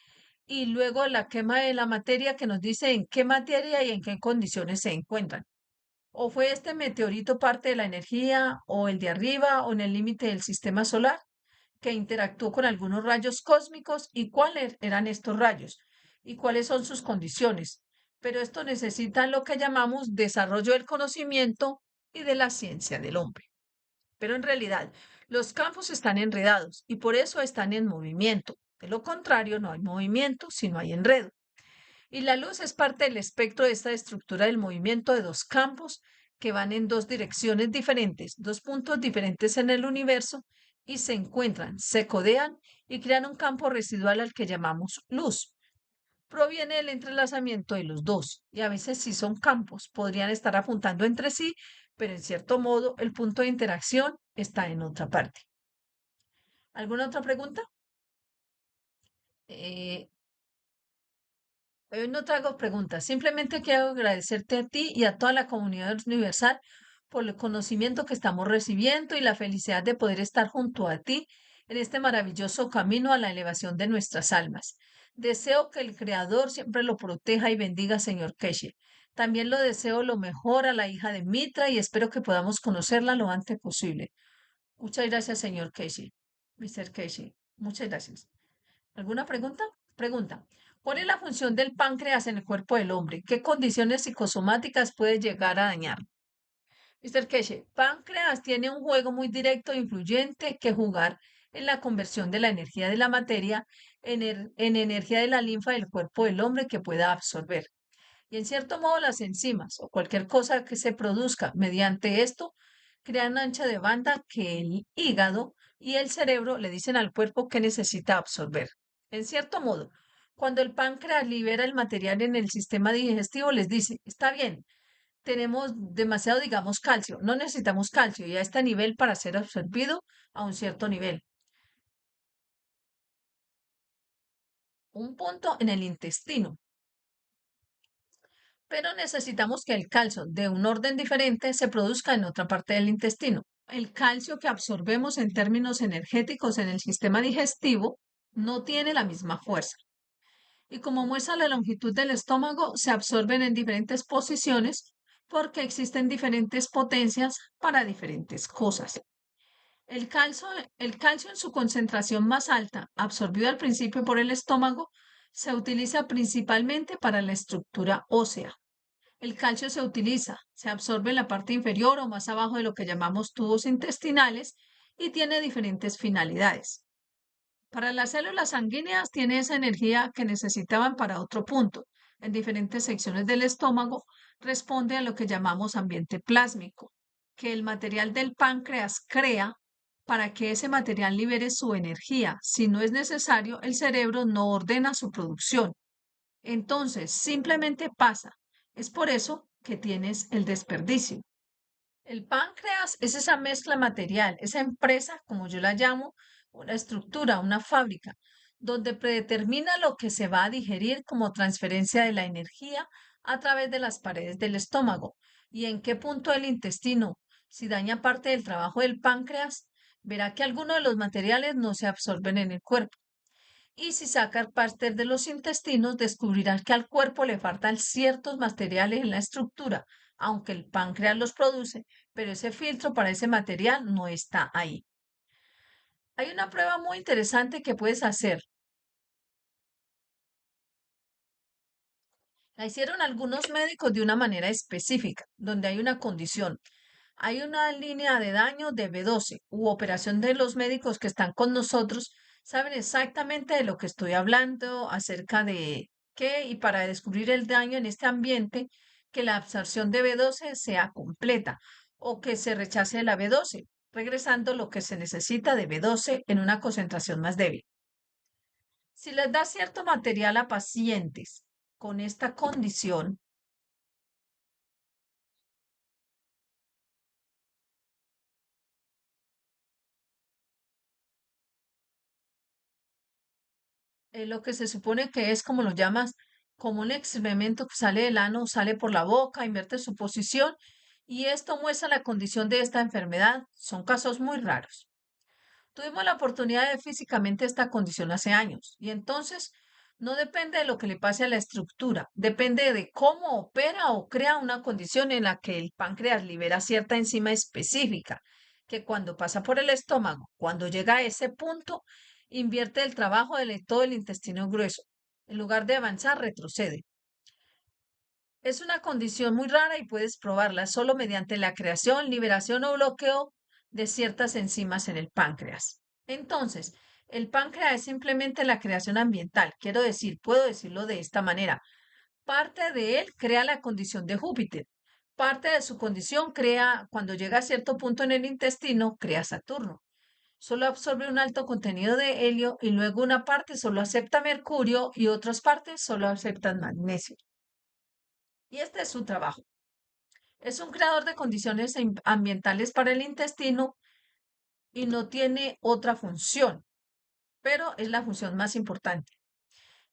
y luego la quema de la materia que nos dice en qué materia y en qué condiciones se encuentran. ¿O fue este meteorito parte de la energía, o el de arriba, o en el límite del sistema solar, que interactuó con algunos rayos cósmicos y cuáles eran estos rayos y cuáles son sus condiciones? Pero esto necesita lo que llamamos desarrollo del conocimiento y de la ciencia del hombre. Pero en realidad, los campos están enredados y por eso están en movimiento. De lo contrario, no hay movimiento, sino hay enredo. Y la luz es parte del espectro de esta estructura del movimiento de dos campos que van en dos direcciones diferentes, dos puntos diferentes en el universo y se encuentran, se codean y crean un campo residual al que llamamos luz. Proviene del entrelazamiento de los dos y a veces sí son campos, podrían estar apuntando entre sí, pero en cierto modo el punto de interacción está en otra parte. ¿Alguna otra pregunta? Eh, Hoy no te hago preguntas, simplemente quiero agradecerte a ti y a toda la comunidad universal por el conocimiento que estamos recibiendo y la felicidad de poder estar junto a ti en este maravilloso camino a la elevación de nuestras almas. Deseo que el Creador siempre lo proteja y bendiga, señor Keshe. También lo deseo lo mejor a la hija de Mitra y espero que podamos conocerla lo antes posible. Muchas gracias, señor Keshe. Mr. Keshe, muchas gracias. ¿Alguna pregunta? Pregunta. ¿Cuál es la función del páncreas en el cuerpo del hombre? ¿Qué condiciones psicosomáticas puede llegar a dañar? Mr. Keshe, páncreas tiene un juego muy directo e influyente que jugar en la conversión de la energía de la materia en energía de la linfa del cuerpo del hombre que pueda absorber. Y en cierto modo las enzimas o cualquier cosa que se produzca mediante esto crean ancha de banda que el hígado y el cerebro le dicen al cuerpo que necesita absorber. En cierto modo, cuando el páncreas libera el material en el sistema digestivo, les dice, está bien, tenemos demasiado, digamos, calcio, no necesitamos calcio y a este nivel para ser absorbido a un cierto nivel. Un punto en el intestino. Pero necesitamos que el calcio de un orden diferente se produzca en otra parte del intestino. El calcio que absorbemos en términos energéticos en el sistema digestivo no tiene la misma fuerza. Y como muestra la longitud del estómago, se absorben en diferentes posiciones porque existen diferentes potencias para diferentes cosas. El calcio, el calcio en su concentración más alta, absorbido al principio por el estómago, se utiliza principalmente para la estructura ósea. El calcio se utiliza, se absorbe en la parte inferior o más abajo de lo que llamamos tubos intestinales y tiene diferentes finalidades. Para las células sanguíneas tiene esa energía que necesitaban para otro punto. En diferentes secciones del estómago responde a lo que llamamos ambiente plásmico, que el material del páncreas crea para que ese material libere su energía. Si no es necesario, el cerebro no ordena su producción. Entonces, simplemente pasa. Es por eso que tienes el desperdicio. El páncreas es esa mezcla material, esa empresa, como yo la llamo, una estructura, una fábrica, donde predetermina lo que se va a digerir como transferencia de la energía a través de las paredes del estómago y en qué punto del intestino. Si daña parte del trabajo del páncreas, verá que algunos de los materiales no se absorben en el cuerpo. Y si saca parte de los intestinos, descubrirá que al cuerpo le faltan ciertos materiales en la estructura, aunque el páncreas los produce, pero ese filtro para ese material no está ahí. Hay una prueba muy interesante que puedes hacer. La hicieron algunos médicos de una manera específica, donde hay una condición. Hay una línea de daño de B12 u operación de los médicos que están con nosotros, saben exactamente de lo que estoy hablando, acerca de qué y para descubrir el daño en este ambiente, que la absorción de B12 sea completa o que se rechace la B12, regresando lo que se necesita de B12 en una concentración más débil. Si les da cierto material a pacientes con esta condición, lo que se supone que es, como lo llamas, como un excremento que sale del ano, sale por la boca, invierte su posición, y esto muestra la condición de esta enfermedad. Son casos muy raros. Tuvimos la oportunidad de ver físicamente esta condición hace años, y entonces no depende de lo que le pase a la estructura, depende de cómo opera o crea una condición en la que el páncreas libera cierta enzima específica, que cuando pasa por el estómago, cuando llega a ese punto, invierte el trabajo de todo el intestino grueso. En lugar de avanzar, retrocede. Es una condición muy rara y puedes probarla solo mediante la creación, liberación o bloqueo de ciertas enzimas en el páncreas. Entonces, el páncreas es simplemente la creación ambiental. Quiero decir, puedo decirlo de esta manera. Parte de él crea la condición de Júpiter. Parte de su condición crea, cuando llega a cierto punto en el intestino, crea Saturno. Solo absorbe un alto contenido de helio y luego una parte solo acepta mercurio y otras partes solo aceptan magnesio. Y este es su trabajo. Es un creador de condiciones ambientales para el intestino y no tiene otra función, pero es la función más importante.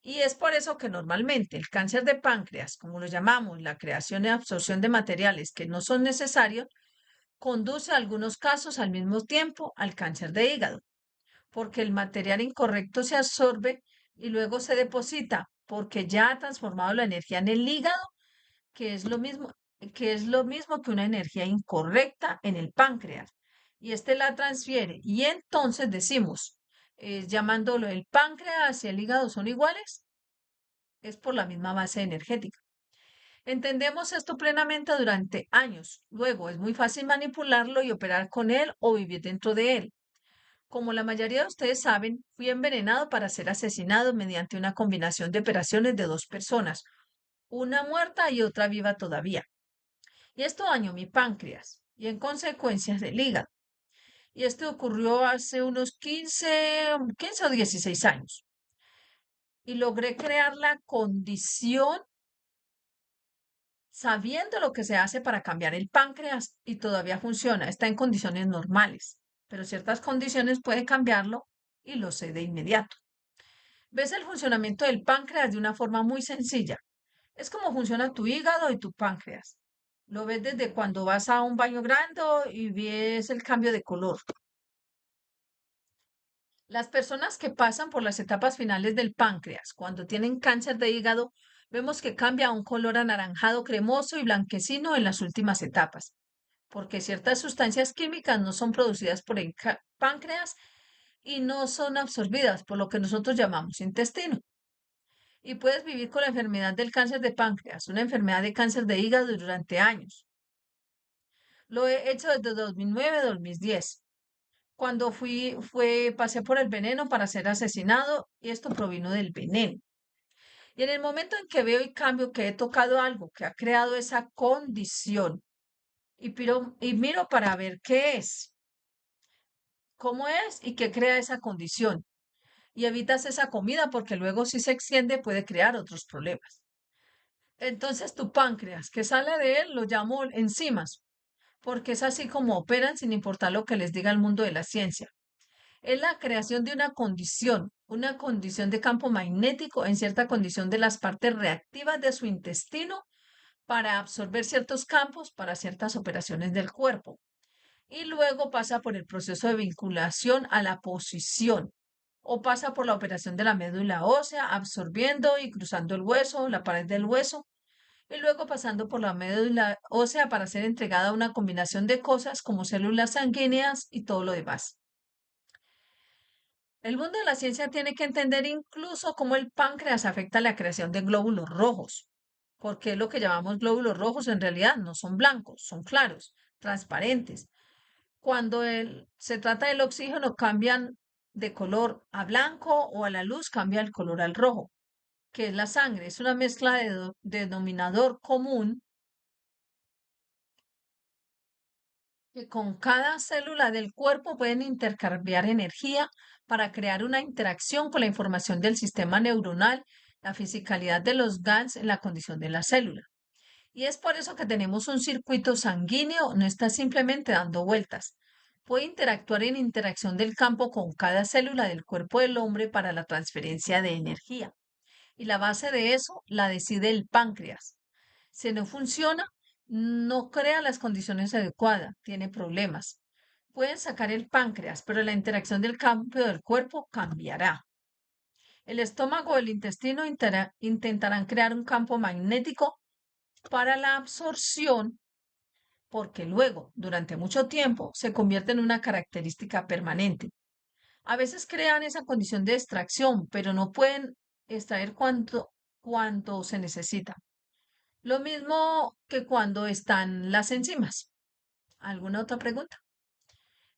Y es por eso que normalmente el cáncer de páncreas, como lo llamamos, la creación y absorción de materiales que no son necesarios, conduce a algunos casos al mismo tiempo al cáncer de hígado, porque el material incorrecto se absorbe y luego se deposita, porque ya ha transformado la energía en el hígado, que es lo mismo, que es lo mismo que una energía incorrecta en el páncreas. Y este la transfiere. Y entonces decimos, llamándolo el páncreas y el hígado son iguales, es por la misma base energética. Entendemos esto plenamente durante años. Luego es muy fácil manipularlo y operar con él o vivir dentro de él. Como la mayoría de ustedes saben, fui envenenado para ser asesinado mediante una combinación de operaciones de dos personas, una muerta y otra viva todavía. Y esto dañó mi páncreas y en consecuencia del hígado. Y esto ocurrió hace unos 15 o 16 años. Y logré crear la condición sabiendo lo que se hace para cambiar el páncreas y todavía funciona, está en condiciones normales, pero ciertas condiciones puede cambiarlo y lo sé de inmediato. Ves el funcionamiento del páncreas de una forma muy sencilla. Es como funciona tu hígado y tu páncreas. Lo ves desde cuando vas a un baño grande y ves el cambio de color. Las personas que pasan por las etapas finales del páncreas, cuando tienen cáncer de hígado, vemos que cambia a un color anaranjado cremoso y blanquecino en las últimas etapas, porque ciertas sustancias químicas no son producidas por el páncreas y no son absorbidas por lo que nosotros llamamos intestino. Y puedes vivir con la enfermedad del cáncer de páncreas, una enfermedad de cáncer de hígado durante años. Lo he hecho desde 2009 a 2010. Cuando pasé por el veneno para ser asesinado y esto provino del veneno. Y en el momento en que veo y cambio que he tocado algo que ha creado esa condición y miro para ver qué es, cómo es y qué crea esa condición. Y evitas esa comida porque luego si se extiende puede crear otros problemas. Entonces tu páncreas, que sale de él, lo llamo enzimas, porque es así como operan sin importar lo que les diga el mundo de la ciencia. Es la creación de una condición de campo magnético en cierta condición de las partes reactivas de su intestino para absorber ciertos campos para ciertas operaciones del cuerpo. Y luego pasa por el proceso de vinculación a la posición o pasa por la operación de la médula ósea, absorbiendo y cruzando el hueso, la pared del hueso, y luego pasando por la médula ósea para ser entregada a una combinación de cosas como células sanguíneas y todo lo demás. El mundo de la ciencia tiene que entender incluso cómo el páncreas afecta la creación de glóbulos rojos, porque lo que llamamos glóbulos rojos en realidad no son blancos, son claros, transparentes. Cuando se trata del oxígeno, cambian de color a blanco o a la luz cambia el color al rojo, que es la sangre. Es una mezcla de denominador común que con cada célula del cuerpo pueden intercambiar energía para crear una interacción con la información del sistema neuronal, la fisicalidad de los GANs en la condición de la célula. Y es por eso que tenemos un circuito sanguíneo, no está simplemente dando vueltas. Puede interactuar en interacción del campo con cada célula del cuerpo del hombre para la transferencia de energía. Y la base de eso la decide el páncreas. Si no funciona, no crea las condiciones adecuadas, tiene problemas. Pueden sacar el páncreas, pero la interacción del campo del cuerpo cambiará. El estómago o el intestino intentarán crear un campo magnético para la absorción, porque luego, durante mucho tiempo, se convierte en una característica permanente. A veces crean esa condición de extracción, pero no pueden extraer cuanto se necesita. Lo mismo que cuando están las enzimas. ¿Alguna otra pregunta?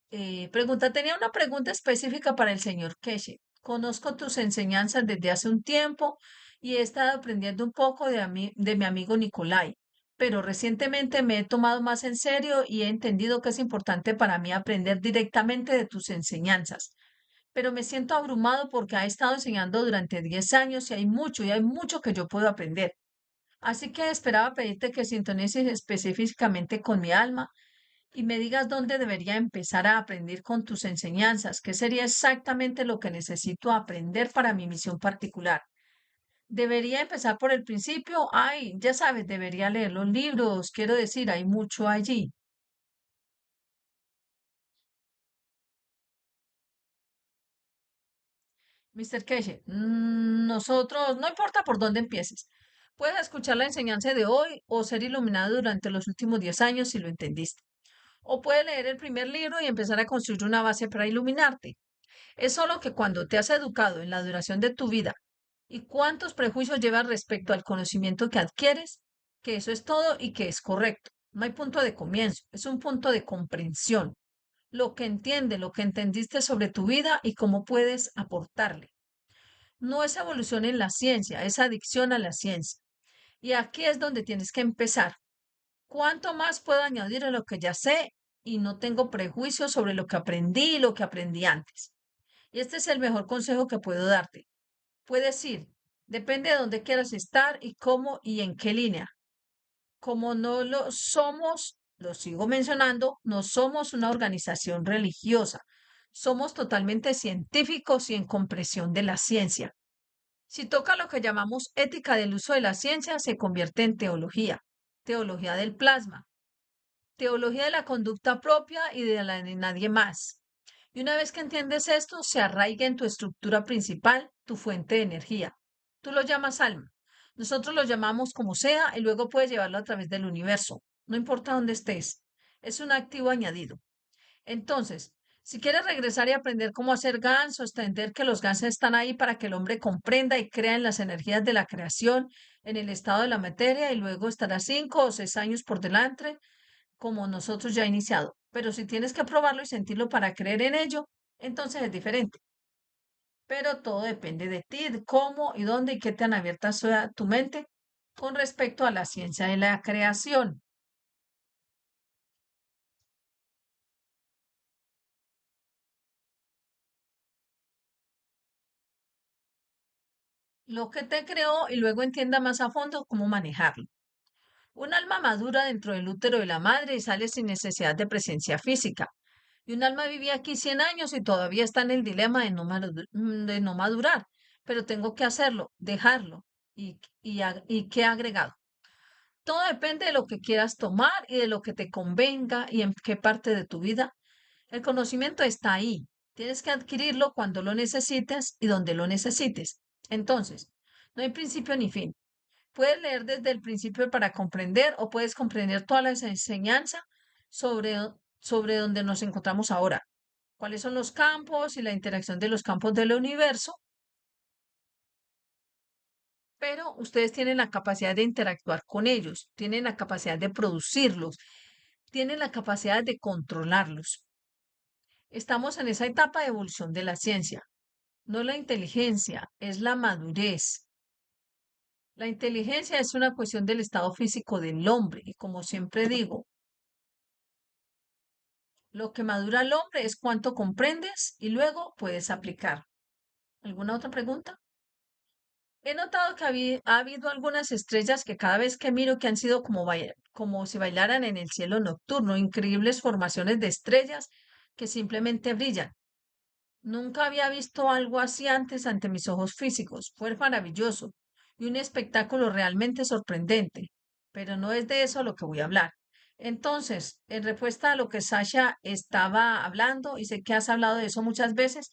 Tenía una pregunta específica para el señor Keshe. Conozco tus enseñanzas desde hace un tiempo y he estado aprendiendo un poco de mi amigo Nicolai, pero recientemente me he tomado más en serio y he entendido que es importante para mí aprender directamente de tus enseñanzas. Pero me siento abrumado porque ha estado enseñando durante 10 años y hay mucho que yo puedo aprender. Así que esperaba pedirte que sintonices específicamente con mi alma y me digas dónde debería empezar a aprender con tus enseñanzas, qué sería exactamente lo que necesito aprender para mi misión particular. ¿Debería empezar por el principio? Ay, ya sabes, debería leer los libros, quiero decir, hay mucho allí. Mr. Keshe, nosotros, no importa por dónde empieces. Puedes escuchar la enseñanza de hoy o ser iluminado durante los últimos 10 años si lo entendiste. O puedes leer el primer libro y empezar a construir una base para iluminarte. Es solo que cuando te has educado en la duración de tu vida y cuántos prejuicios llevas respecto al conocimiento que adquieres, que eso es todo y que es correcto. No hay punto de comienzo, es un punto de comprensión. Lo que entiende, lo que entendiste sobre tu vida y cómo puedes aportarle. No es evolución en la ciencia, es adicción a la ciencia. Y aquí es donde tienes que empezar. ¿Cuánto más puedo añadir a lo que ya sé y no tengo prejuicios sobre lo que aprendí y lo que aprendí antes? Y este es el mejor consejo que puedo darte. Puedes ir, depende de dónde quieras estar y cómo y en qué línea. Como no lo somos, lo sigo mencionando, no somos una organización religiosa. Somos totalmente científicos y en comprensión de la ciencia. Si toca lo que llamamos ética del uso de la ciencia, se convierte en teología, teología del plasma, teología de la conducta propia y de la de nadie más. Y una vez que entiendes esto, se arraiga en tu estructura principal, tu fuente de energía. Tú lo llamas alma. Nosotros lo llamamos como sea y luego puedes llevarlo a través del universo. No importa dónde estés. Es un activo añadido. Entonces, si quieres regresar y aprender cómo hacer GANs o entender que los GANs están ahí para que el hombre comprenda y crea en las energías de la creación, en el estado de la materia, y luego estará 5 o 6 años por delante, como nosotros ya iniciado. Pero si tienes que probarlo y sentirlo para creer en ello, entonces es diferente. Pero todo depende de ti, de cómo y dónde y qué tan abierta sea tu mente con respecto a la ciencia de la creación. Lo que te creó y luego entienda más a fondo cómo manejarlo. Un alma madura dentro del útero de la madre y sale sin necesidad de presencia física. Y un alma vivía aquí 100 años y todavía está en el dilema de no madurar. Pero tengo que hacerlo, dejarlo. ¿Y qué agregado? Todo depende de lo que quieras tomar y de lo que te convenga y en qué parte de tu vida. El conocimiento está ahí. Tienes que adquirirlo cuando lo necesites y donde lo necesites. Entonces, no hay principio ni fin. Puedes leer desde el principio para comprender o puedes comprender toda la enseñanza sobre, sobre donde nos encontramos ahora. ¿Cuáles son los campos y la interacción de los campos del universo? Pero ustedes tienen la capacidad de interactuar con ellos, tienen la capacidad de producirlos, tienen la capacidad de controlarlos. Estamos en esa etapa de evolución de la ciencia, no la inteligencia, es la madurez. La inteligencia es una cuestión del estado físico del hombre y como siempre digo, lo que madura al hombre es cuánto comprendes y luego puedes aplicar. ¿Alguna otra pregunta? He notado que ha habido algunas estrellas que cada vez que miro que han sido como, como si bailaran en el cielo nocturno, increíbles formaciones de estrellas que simplemente brillan. Nunca había visto algo así antes ante mis ojos físicos. Fue maravilloso y un espectáculo realmente sorprendente. Pero no es de eso lo que voy a hablar. Entonces, en respuesta a lo que Sasha estaba hablando, y sé que has hablado de eso muchas veces,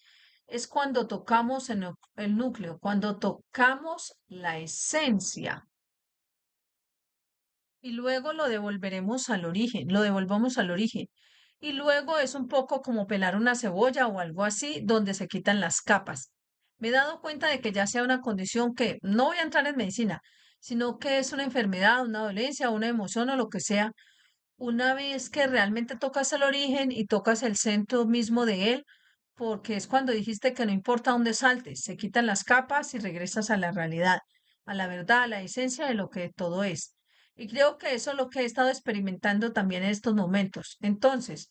es cuando tocamos el núcleo, cuando tocamos la esencia y luego lo devolveremos al origen, lo devolvemos al origen. Y luego es un poco como pelar una cebolla o algo así, donde se quitan las capas. Me he dado cuenta de que ya sea una condición que no voy a entrar en medicina, sino que es una enfermedad, una dolencia, una emoción o lo que sea, una vez que realmente tocas el origen y tocas el centro mismo de él, porque es cuando dijiste que no importa dónde saltes, se quitan las capas y regresas a la realidad, a la verdad, a la esencia de lo que todo es. Y creo que eso es lo que he estado experimentando también en estos momentos. Entonces,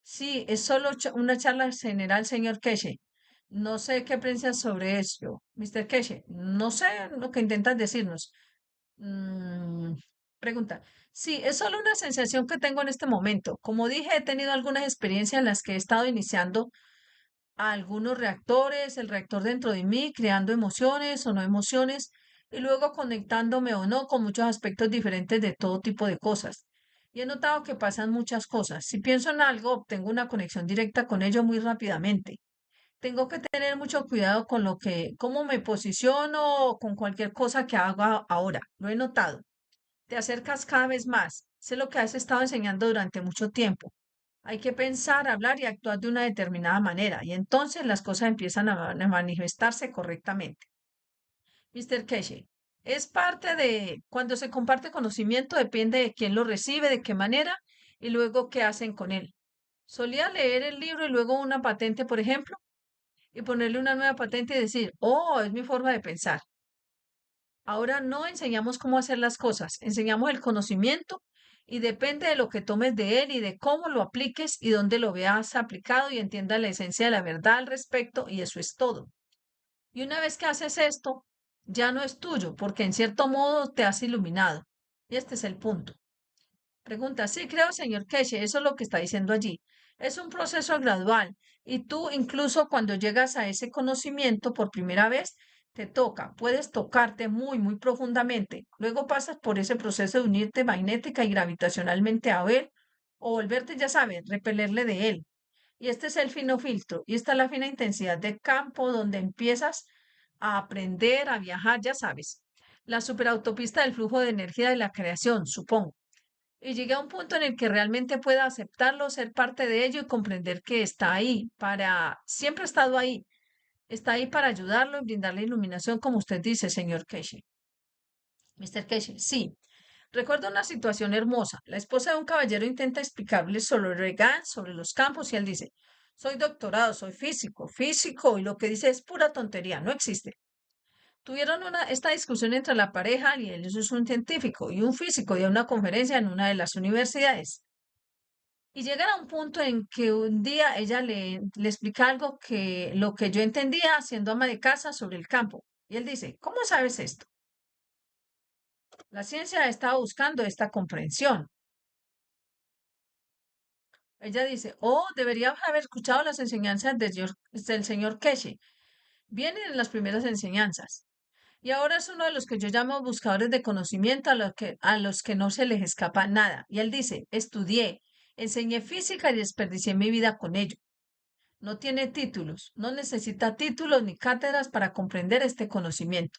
sí, es solo una charla general, señor Keshe. No sé qué piensas sobre eso, Mr. Keshe. No sé lo que intentas decirnos. Mm, pregunta. Sí, es solo una sensación que tengo en este momento. Como dije, he tenido algunas experiencias en las que he estado iniciando algunos reactores, el reactor dentro de mí, creando emociones o no emociones, y luego conectándome o no con muchos aspectos diferentes de todo tipo de cosas. Y he notado que pasan muchas cosas. Si pienso en algo, obtengo una conexión directa con ello muy rápidamente. Tengo que tener mucho cuidado con lo que, cómo me posiciono con cualquier cosa que haga ahora. Lo he notado. Te acercas cada vez más. Sé lo que has estado enseñando durante mucho tiempo. Hay que pensar, hablar y actuar de una determinada manera, y entonces las cosas empiezan a manifestarse correctamente. Mr. Keshe, es parte de cuando se comparte conocimiento, depende de quién lo recibe, de qué manera y luego qué hacen con él. Solía leer el libro y luego una patente, por ejemplo, y ponerle una nueva patente y decir, oh, es mi forma de pensar. Ahora no enseñamos cómo hacer las cosas, enseñamos el conocimiento y depende de lo que tomes de él y de cómo lo apliques y dónde lo veas aplicado y entiendas la esencia de la verdad al respecto y eso es todo. Y una vez que haces esto, ya no es tuyo porque en cierto modo te has iluminado. Y este es el punto. Pregunta, sí, creo, señor Keshe, eso es lo que está diciendo allí. Es un proceso gradual y tú incluso cuando llegas a ese conocimiento por primera vez, te toca, puedes tocarte muy, muy profundamente. Luego pasas por ese proceso de unirte magnética y gravitacionalmente a él o volverte, ya sabes, repelerle de él. Y este es el fino filtro y esta es la fina intensidad de campo donde empiezas a aprender, a viajar, ya sabes. La superautopista del flujo de energía de la creación, supongo y llegué a un punto en el que realmente pueda aceptarlo, ser parte de ello y comprender que está ahí para, siempre ha estado ahí, está ahí para ayudarlo y brindarle iluminación, como usted dice, señor Keshe. Mr. Keshe, sí. Recuerdo una situación hermosa. La esposa de un caballero intenta explicarle sobre Reagan, sobre los campos, y él dice, soy doctorado, soy físico, físico, y lo que dice es pura tontería, no existe. Tuvieron esta discusión entre la pareja y él es un científico y un físico y a una conferencia en una de las universidades. Y llegan a un punto en que un día ella le explica algo que lo que yo entendía siendo ama de casa sobre el campo. Y él dice, ¿cómo sabes esto? La ciencia estaba buscando esta comprensión. Ella dice, oh, debería haber escuchado las enseñanzas del señor Keshe. Vienen en las primeras enseñanzas. Y ahora es uno de los que yo llamo buscadores de conocimiento a los que no se les escapa nada. Y él dice, estudié, enseñé física y desperdicié mi vida con ello. No tiene títulos, no necesita títulos ni cátedras para comprender este conocimiento.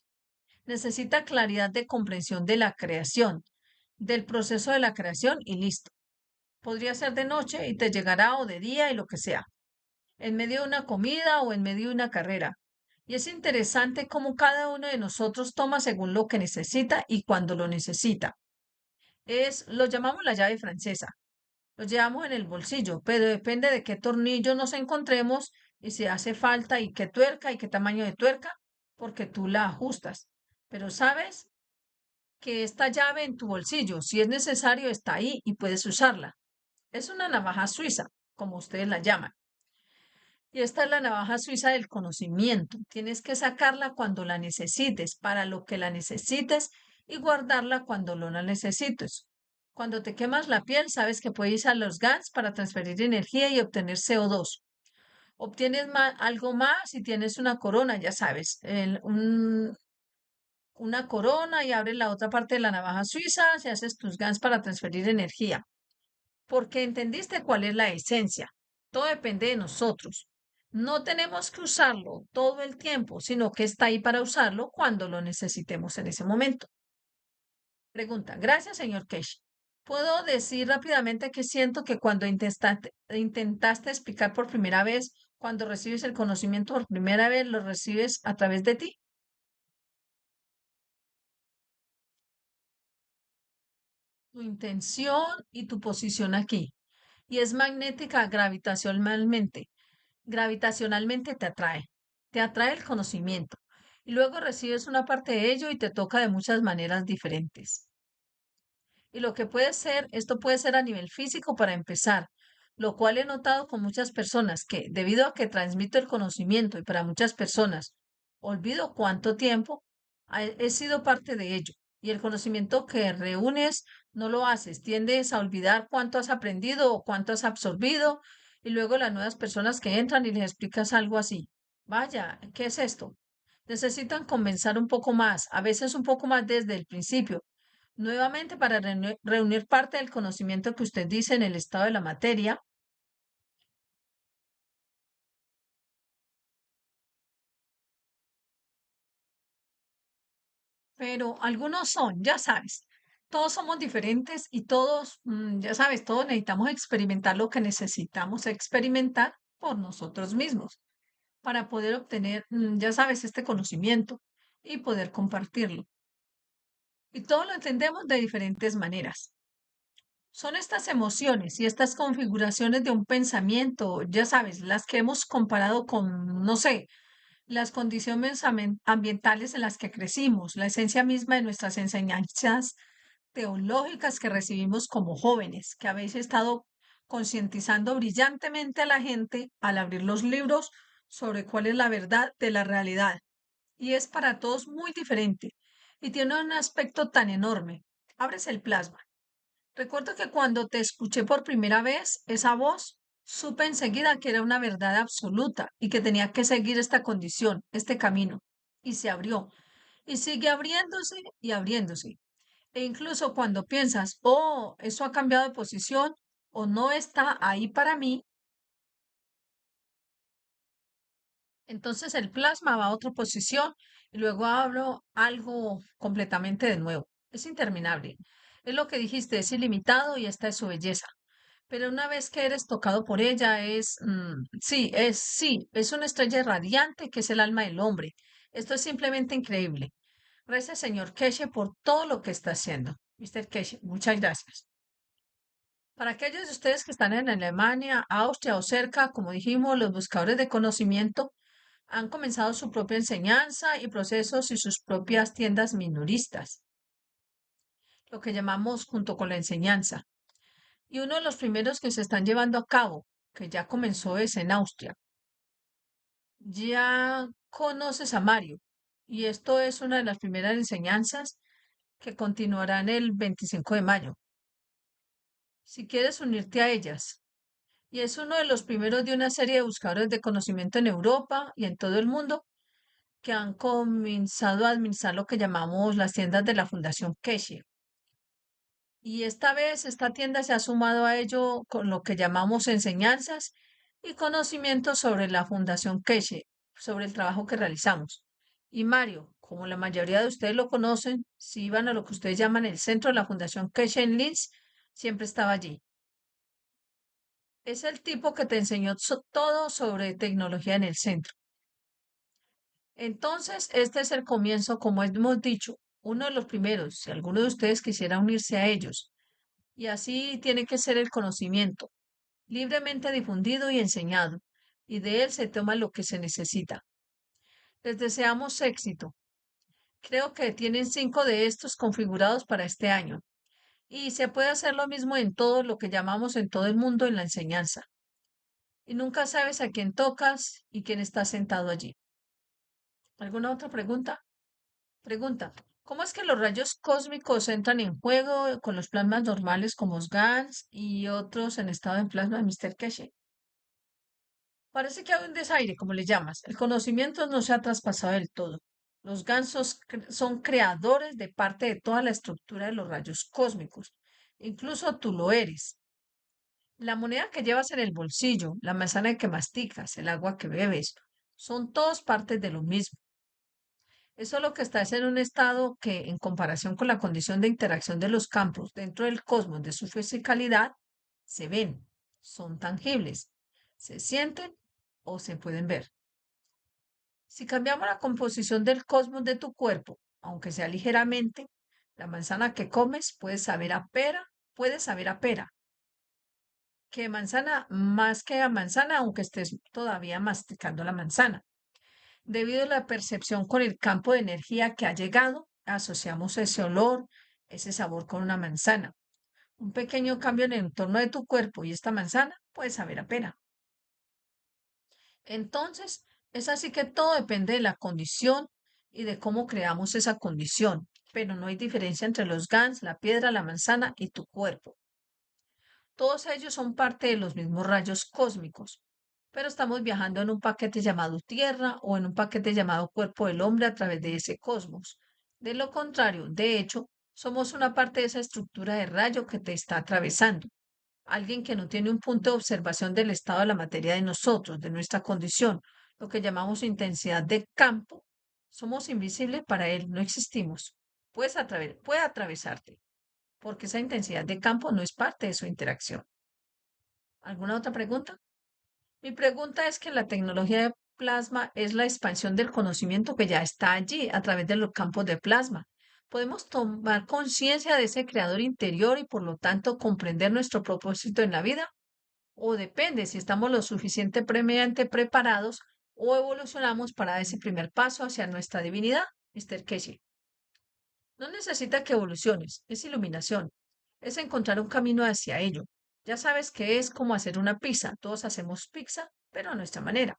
Necesita claridad de comprensión de la creación, del proceso de la creación y listo. Podría ser de noche y te llegará o de día y lo que sea, en medio de una comida o en medio de una carrera. Y es interesante cómo cada uno de nosotros toma según lo que necesita y cuando lo necesita. Lo llamamos la llave francesa. Lo llevamos en el bolsillo, pero depende de qué tornillo nos encontremos y si hace falta y qué tuerca y qué tamaño de tuerca, porque tú la ajustas. Pero sabes que esta llave en tu bolsillo, si es necesario, está ahí y puedes usarla. Es una navaja suiza, como ustedes la llaman. Y esta es la navaja suiza del conocimiento. Tienes que sacarla cuando la necesites, para lo que la necesites y guardarla cuando no la necesites. Cuando te quemas la piel, sabes que puedes ir a los GANs para transferir energía y obtener CO2. Obtienes algo más si tienes una corona, ya sabes, una corona y abres la otra parte de la navaja suiza, si haces tus GANs para transferir energía, porque entendiste cuál es la esencia. Todo depende de nosotros. No tenemos que usarlo todo el tiempo, sino que está ahí para usarlo cuando lo necesitemos en ese momento. Pregunta. Gracias, señor Kesh. ¿Puedo decir rápidamente que siento que cuando intentaste explicar por primera vez, cuando recibes el conocimiento por primera vez, lo recibes a través de ti? Tu intención y tu posición aquí. Y es magnética gravitacionalmente. Gravitacionalmente te atrae el conocimiento y luego recibes una parte de ello y te toca de muchas maneras diferentes. Y lo que puede ser, esto puede ser a nivel físico para empezar, lo cual he notado con muchas personas que debido a que transmito el conocimiento y para muchas personas olvido cuánto tiempo, he sido parte de ello. Y el conocimiento que reúnes no lo haces, tiendes a olvidar cuánto has aprendido o cuánto has absorbido y luego las nuevas personas que entran y les explicas algo así. Vaya, ¿qué es esto? Necesitan comenzar un poco más, a veces un poco más desde el principio nuevamente para reunir parte del conocimiento que usted dice en el estado de la materia, pero algunos son, ya sabes, todos somos diferentes y todos, ya sabes, todos necesitamos experimentar lo que necesitamos experimentar por nosotros mismos para poder obtener, ya sabes, este conocimiento y poder compartirlo. Y todo lo entendemos de diferentes maneras. Son estas emociones y estas configuraciones de un pensamiento, ya sabes, las que hemos comparado con, no sé, las condiciones ambientales en las que crecimos, la esencia misma de nuestras enseñanzas teológicas que recibimos como jóvenes, que habéis estado concientizando brillantemente a la gente al abrir los libros sobre cuál es la verdad de la realidad. Y es para todos muy diferente y tiene un aspecto tan enorme. Abres el plasma. Recuerdo que cuando te escuché por primera vez, esa voz, supe enseguida que era una verdad absoluta y que tenía que seguir esta condición, este camino. Y se abrió. Y sigue abriéndose y abriéndose. E incluso cuando piensas, oh, eso ha cambiado de posición o no está ahí para mí, entonces el plasma va a otra posición y luego abro algo completamente de nuevo. Es interminable. Es lo que dijiste, es ilimitado y esta es su belleza. Pero una vez que eres tocado por ella, sí, es una estrella radiante que es el alma del hombre. Esto es simplemente increíble. Gracias, señor Keshe, por todo lo que está haciendo. Mr. Keshe, muchas gracias. Para aquellos de ustedes que están en Alemania, Austria o cerca, como dijimos, los buscadores de conocimiento han comenzado su propia enseñanza y procesos y sus propias tiendas minoristas, lo que llamamos junto con la enseñanza. Y uno de los primeros que se están llevando a cabo, que ya comenzó, es en Austria. Ya conoces a Mario, y esto es una de las primeras enseñanzas que continuarán el 25 de mayo. Si quieres unirte a ellas, y es uno de los primeros de una serie de buscadores de conocimiento en Europa y en todo el mundo que han comenzado a administrar lo que llamamos las tiendas de la Fundación Keshe. Y esta vez esta tienda se ha sumado a ello con lo que llamamos enseñanzas y conocimientos sobre la Fundación Keshe, sobre el trabajo que realizamos. Y Mario, Como la mayoría de ustedes lo conocen, si iban a lo que ustedes llaman el centro de la Fundación Keshen Lins, siempre estaba allí. Es el tipo que te enseñó todo sobre tecnología en el centro. Entonces, este es el comienzo, como hemos dicho, uno de los primeros, si alguno de ustedes quisiera unirse a ellos. Y así tiene que ser el conocimiento, libremente difundido y enseñado, y de él se toma lo que se necesita. Les deseamos éxito. Creo que tienen 5 de estos configurados para este año. Y se puede hacer lo mismo en todo lo que llamamos en todo el mundo en la enseñanza. Y nunca sabes a quién tocas y quién está sentado allí. ¿Alguna otra pregunta? Pregunta. ¿Cómo es que los rayos cósmicos entran en juego con los plasmas normales como los GANs y otros en estado en plasma de Mr. Keshe? Parece que hay un desaire, como le llamas. El conocimiento no se ha traspasado del todo. Los gansos son creadores de parte de toda la estructura de los rayos cósmicos. Incluso tú lo eres. La moneda que llevas en el bolsillo, la manzana que masticas, el agua que bebes, son todos partes de lo mismo. Eso es lo que está es en un estado que, en comparación con la condición de interacción de los campos dentro del cosmos de su fisicalidad, se ven, son tangibles, se sienten o se pueden ver. Si cambiamos la composición del cosmos de tu cuerpo, aunque sea ligeramente, la manzana que comes puede saber a pera, que manzana más que a manzana, aunque estés todavía masticando la manzana. Debido a la percepción con el campo de energía que ha llegado, asociamos ese olor, ese sabor con una manzana. Un pequeño cambio en el entorno de tu cuerpo y esta manzana puede saber a pera. Entonces, es así que todo depende de la condición y de cómo creamos esa condición, pero no hay diferencia entre los GANs, la piedra, la manzana y tu cuerpo. Todos ellos son parte de los mismos rayos cósmicos, pero estamos viajando en un paquete llamado Tierra o en un paquete llamado cuerpo del hombre a través de ese cosmos. De lo contrario, de hecho, somos una parte de esa estructura de rayo que te está atravesando. Alguien que no tiene un punto de observación del estado de la materia de nosotros, de nuestra condición, lo que llamamos intensidad de campo, somos invisibles para él, no existimos. Puede atravesarte, porque esa intensidad de campo no es parte de su interacción. ¿Alguna otra pregunta? Mi pregunta es que la tecnología de plasma es la expansión del conocimiento que ya está allí a través de los campos de plasma. Podemos tomar conciencia de ese creador interior y por lo tanto comprender nuestro propósito en la vida. O depende si estamos lo suficientemente preparados o evolucionamos para dar ese primer paso hacia nuestra divinidad, Mr. Casey. No necesita que evoluciones, es iluminación, es encontrar un camino hacia ello. Ya sabes que es como hacer una pizza, todos hacemos pizza, pero a nuestra manera.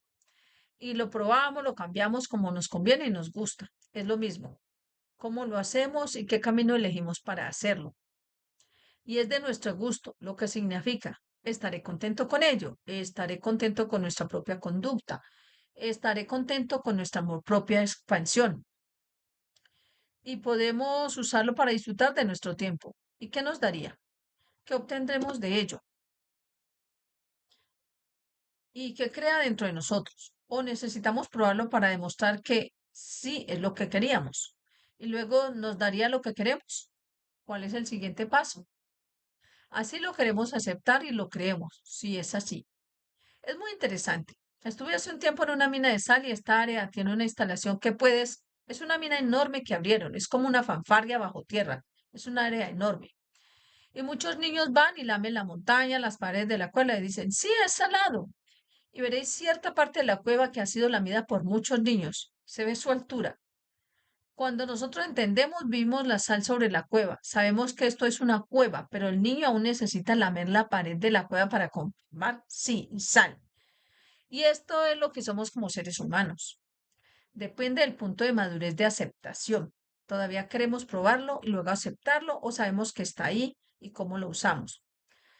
Y lo probamos, lo cambiamos como nos conviene y nos gusta. Es lo mismo. Cómo lo hacemos y qué camino elegimos para hacerlo. Y es de nuestro gusto, lo que significa, estaré contento con ello, estaré contento con nuestra propia conducta, estaré contento con nuestra propia expansión y podemos usarlo para disfrutar de nuestro tiempo. ¿Y qué nos daría? ¿Qué obtendremos de ello? ¿Y qué crea dentro de nosotros? ¿O necesitamos probarlo para demostrar que sí es lo que queríamos? Y luego nos daría lo que queremos. ¿Cuál es el siguiente paso? Así lo queremos aceptar y lo creemos, si es así. Es muy interesante. Estuve hace un tiempo en una mina de sal y esta área tiene una instalación que es una mina enorme que abrieron, es como una fanfarria bajo tierra, es un área enorme. Y muchos niños van y lamen la montaña, las paredes de la cueva y dicen, sí, es salado. Y veréis cierta parte de la cueva que ha sido lamida por muchos niños. Se ve su altura. Cuando nosotros entendemos, vimos la sal sobre la cueva. Sabemos que esto es una cueva, pero el niño aún necesita lamer la pared de la cueva para confirmar, sí, sal. Y esto es lo que somos como seres humanos. Depende del punto de madurez de aceptación. Todavía queremos probarlo y luego aceptarlo o sabemos que está ahí y cómo lo usamos.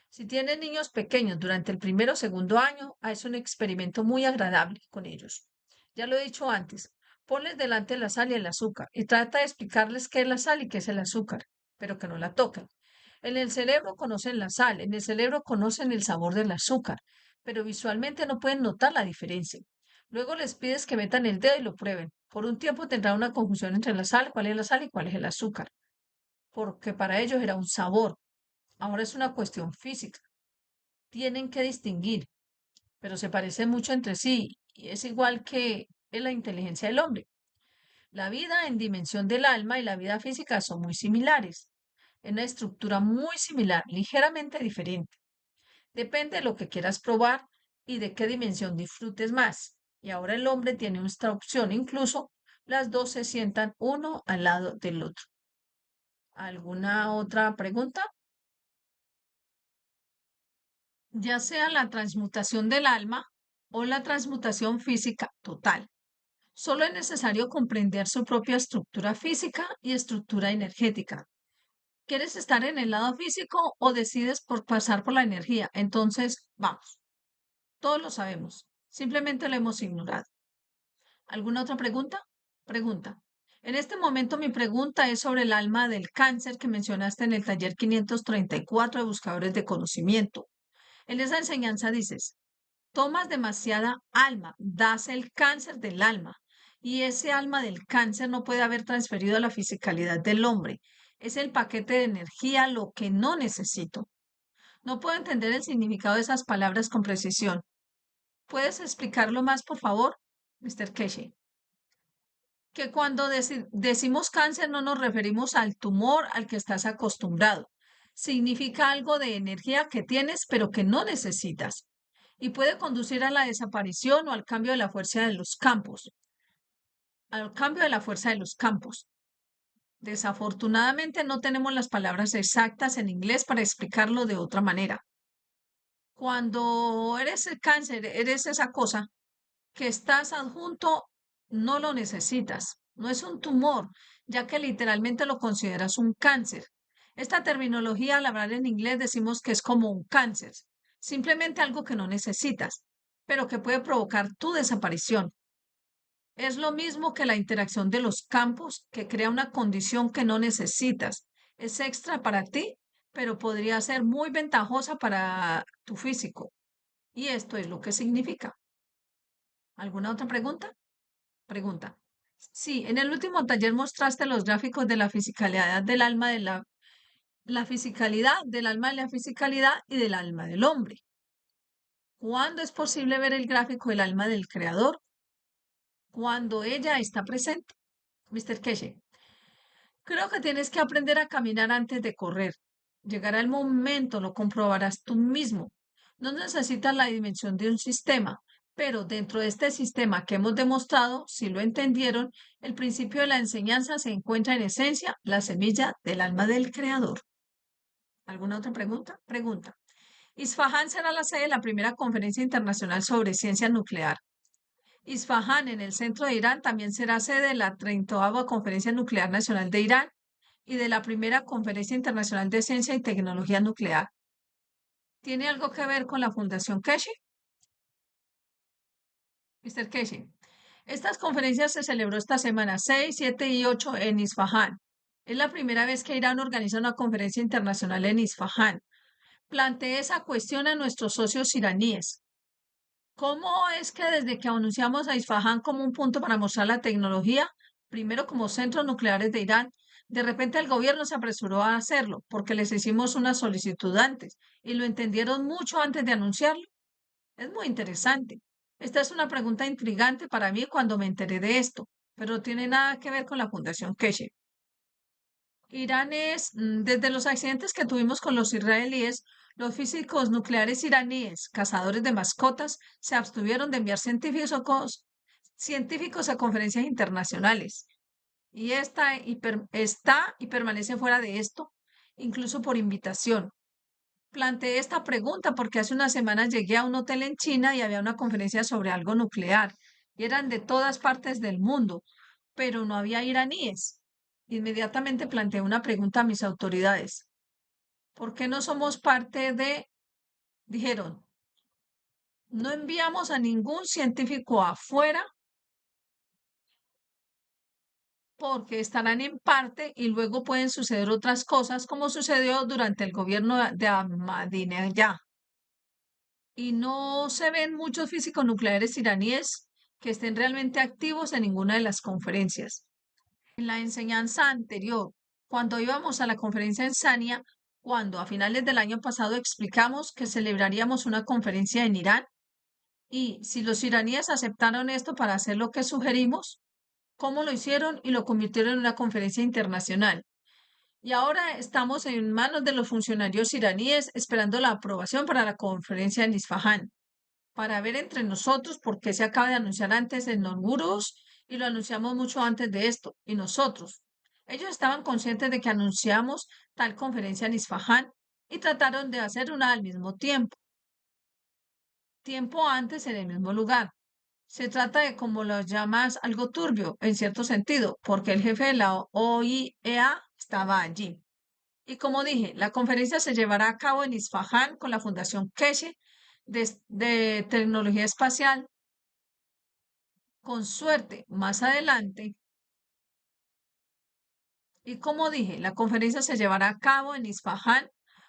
Si tienes niños pequeños durante el primero o segundo año, es un experimento muy agradable con ellos. Ya lo he dicho antes, ponles delante la sal y el azúcar y trata de explicarles qué es la sal y qué es el azúcar, pero que no la toquen. En el cerebro conocen la sal, en el cerebro conocen el sabor del azúcar, pero visualmente no pueden notar la diferencia. Luego les pides que metan el dedo y lo prueben. Por un tiempo tendrá una confusión entre la sal, cuál es la sal y cuál es el azúcar, porque para ellos era un sabor. Ahora es una cuestión física. Tienen que distinguir, pero se parecen mucho entre sí y es igual que en la inteligencia del hombre. La vida en dimensión del alma y la vida física son muy similares, en una estructura muy similar, ligeramente diferente. Depende de lo que quieras probar y de qué dimensión disfrutes más. Y ahora el hombre tiene esta opción, incluso las dos se sientan uno al lado del otro. ¿Alguna otra pregunta? Ya sea la transmutación del alma o la transmutación física total. Solo es necesario comprender su propia estructura física y estructura energética. ¿Quieres estar en el lado físico o decides por pasar por la energía? Entonces, vamos, todos lo sabemos, simplemente lo hemos ignorado. ¿Alguna otra pregunta? Pregunta. En este momento mi pregunta es sobre el alma del cáncer que mencionaste en el taller 534 de Buscadores de Conocimiento. En esa enseñanza dices, tomas demasiada alma, das el cáncer del alma. Y ese alma del cáncer no puede haber transferido a la fisicalidad del hombre. Es el paquete de energía lo que no necesito. No puedo entender el significado de esas palabras con precisión. ¿Puedes explicarlo más, por favor, Mr. Keshe? Que cuando decimos cáncer no nos referimos al tumor al que estás acostumbrado. Significa algo de energía que tienes pero que no necesitas y puede conducir a la desaparición o al cambio de la fuerza de los campos, al cambio de la fuerza de los campos. Desafortunadamente no tenemos las palabras exactas en inglés para explicarlo de otra manera. Cuando eres el cáncer, eres esa cosa que estás adjunto, no lo necesitas. No es un tumor, ya que literalmente lo consideras un cáncer. Esta terminología, al hablar en inglés, decimos que es como un cáncer, simplemente algo que no necesitas, pero que puede provocar tu desaparición. Es lo mismo que la interacción de los campos, que crea una condición que no necesitas. Es extra para ti, pero podría ser muy ventajosa para tu físico. Y esto es lo que significa. ¿Alguna otra pregunta? Pregunta. Sí, en el último taller mostraste los gráficos de la fisicalidad del alma la fisicalidad del alma de la fisicalidad y del alma del hombre. ¿Cuándo es posible ver el gráfico del alma del creador? Cuando ella está presente. Mr. Keshe, creo que tienes que aprender a caminar antes de correr. Llegará el momento, lo comprobarás tú mismo. No necesitas la dimensión de un sistema, pero dentro de este sistema que hemos demostrado, si lo entendieron, el principio de la enseñanza se encuentra en esencia la semilla del alma del creador. ¿Alguna otra pregunta? Pregunta. Isfahán será la sede de la primera conferencia internacional sobre ciencia nuclear. Isfahán, en el centro de Irán, también será sede de la 30ª Conferencia Nuclear Nacional de Irán y de la primera Conferencia Internacional de Ciencia y Tecnología Nuclear. ¿Tiene algo que ver con la Fundación Keshe? Mr. Keshe. Estas conferencias se celebró esta semana 6, 7 y 8 en Isfahán. Es la primera vez que Irán organiza una conferencia internacional en Isfahán. Planteé esa cuestión a nuestros socios iraníes. ¿Cómo es que desde que anunciamos a Isfahán como un punto para mostrar la tecnología, primero como centros nucleares de Irán, de repente el gobierno se apresuró a hacerlo porque les hicimos una solicitud antes y lo entendieron mucho antes de anunciarlo? Es muy interesante. Esta es una pregunta intrigante para mí cuando me enteré de esto, pero no tiene nada que ver con la Fundación Keshe. Irán es, desde los accidentes que tuvimos con los israelíes, los físicos nucleares iraníes, cazadores de mascotas, se abstuvieron de enviar científicos a conferencias internacionales. Y está y permanece fuera de esto, incluso por invitación. Planteé esta pregunta porque hace unas semanas llegué a un hotel en China y había una conferencia sobre algo nuclear. Y eran de todas partes del mundo, pero no había iraníes. Inmediatamente planteé una pregunta a mis autoridades. ¿Por qué no somos parte de? Dijeron, no enviamos a ningún científico afuera porque estarán en parte y luego pueden suceder otras cosas como sucedió durante el gobierno de Ahmadinejad. Y no se ven muchos físicos nucleares iraníes que estén realmente activos en ninguna de las conferencias. En la enseñanza anterior, cuando íbamos a la conferencia en Sania, cuando a finales del año pasado explicamos que celebraríamos una conferencia en Irán y si los iraníes aceptaron esto para hacer lo que sugerimos, cómo lo hicieron y lo convirtieron en una conferencia internacional. Y ahora estamos en manos de los funcionarios iraníes esperando la aprobación para la conferencia en Isfahán, para ver entre nosotros por qué se acaba de anunciar antes en Nurgurus y lo anunciamos mucho antes de esto, y nosotros. Ellos estaban conscientes de que anunciamos tal conferencia en Isfahán y trataron de hacer una al mismo tiempo antes en el mismo lugar. Se trata de, como lo llamas, algo turbio, en cierto sentido, porque el jefe de la OIEA estaba allí. Y como dije, la conferencia se llevará a cabo en Isfahán con la Fundación Keshe de Tecnología Espacial. Con suerte, más adelante. Y como dije, la conferencia se llevará a cabo en Isfahán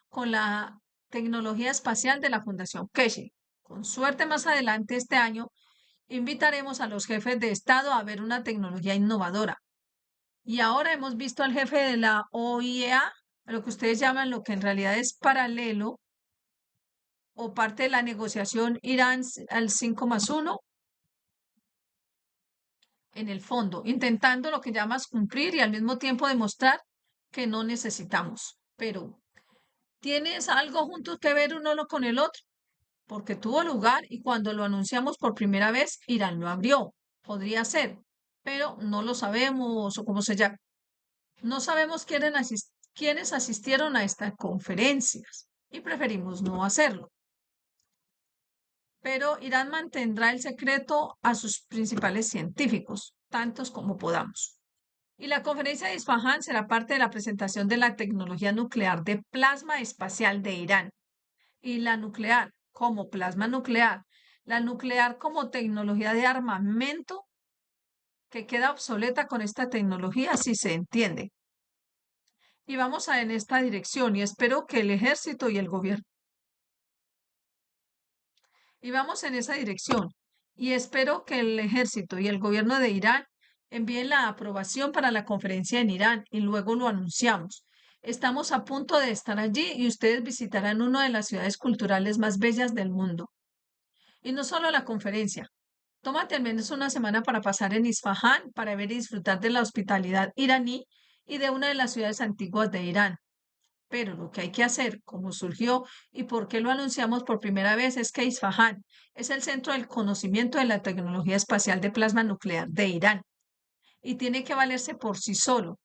con la tecnología espacial de la Fundación Keshe. Con suerte, más adelante este año, invitaremos a los jefes de Estado a ver una tecnología innovadora. Y ahora hemos visto al jefe de la OIEA, lo que ustedes llaman lo que en realidad es paralelo o parte de la negociación Irán al 5+1, en el fondo, intentando lo que llamas cumplir y al mismo tiempo demostrar que no necesitamos. Pero tienes algo juntos que ver uno con el otro, porque tuvo lugar y cuando lo anunciamos por primera vez, Irán lo abrió. Podría ser, pero no lo sabemos o cómo se llama. No sabemos quiénes asistieron a estas conferencias y preferimos no hacerlo. Pero Irán mantendrá el secreto a sus principales científicos, tantos como podamos. Y la conferencia de Isfahán será parte de la presentación de la tecnología nuclear de plasma espacial de Irán. Y la nuclear como plasma nuclear, la nuclear como tecnología de armamento que queda obsoleta con esta tecnología, si se entiende. Y vamos en esta dirección y espero que el ejército y el gobierno. Y vamos en esa dirección y espero que el ejército y el gobierno de Irán envíen la aprobación para la conferencia en Irán y luego lo anunciamos. Estamos a punto de estar allí y ustedes visitarán una de las ciudades culturales más bellas del mundo. Y no solo la conferencia. Tómate al menos una semana para pasar en Isfahán para ver y disfrutar de la hospitalidad iraní y de una de las ciudades antiguas de Irán. Pero lo que hay que hacer, como surgió y por qué lo anunciamos por primera vez, es que Isfahán es el centro del conocimiento de la tecnología espacial de plasma nuclear de Irán y tiene que valerse por sí solo.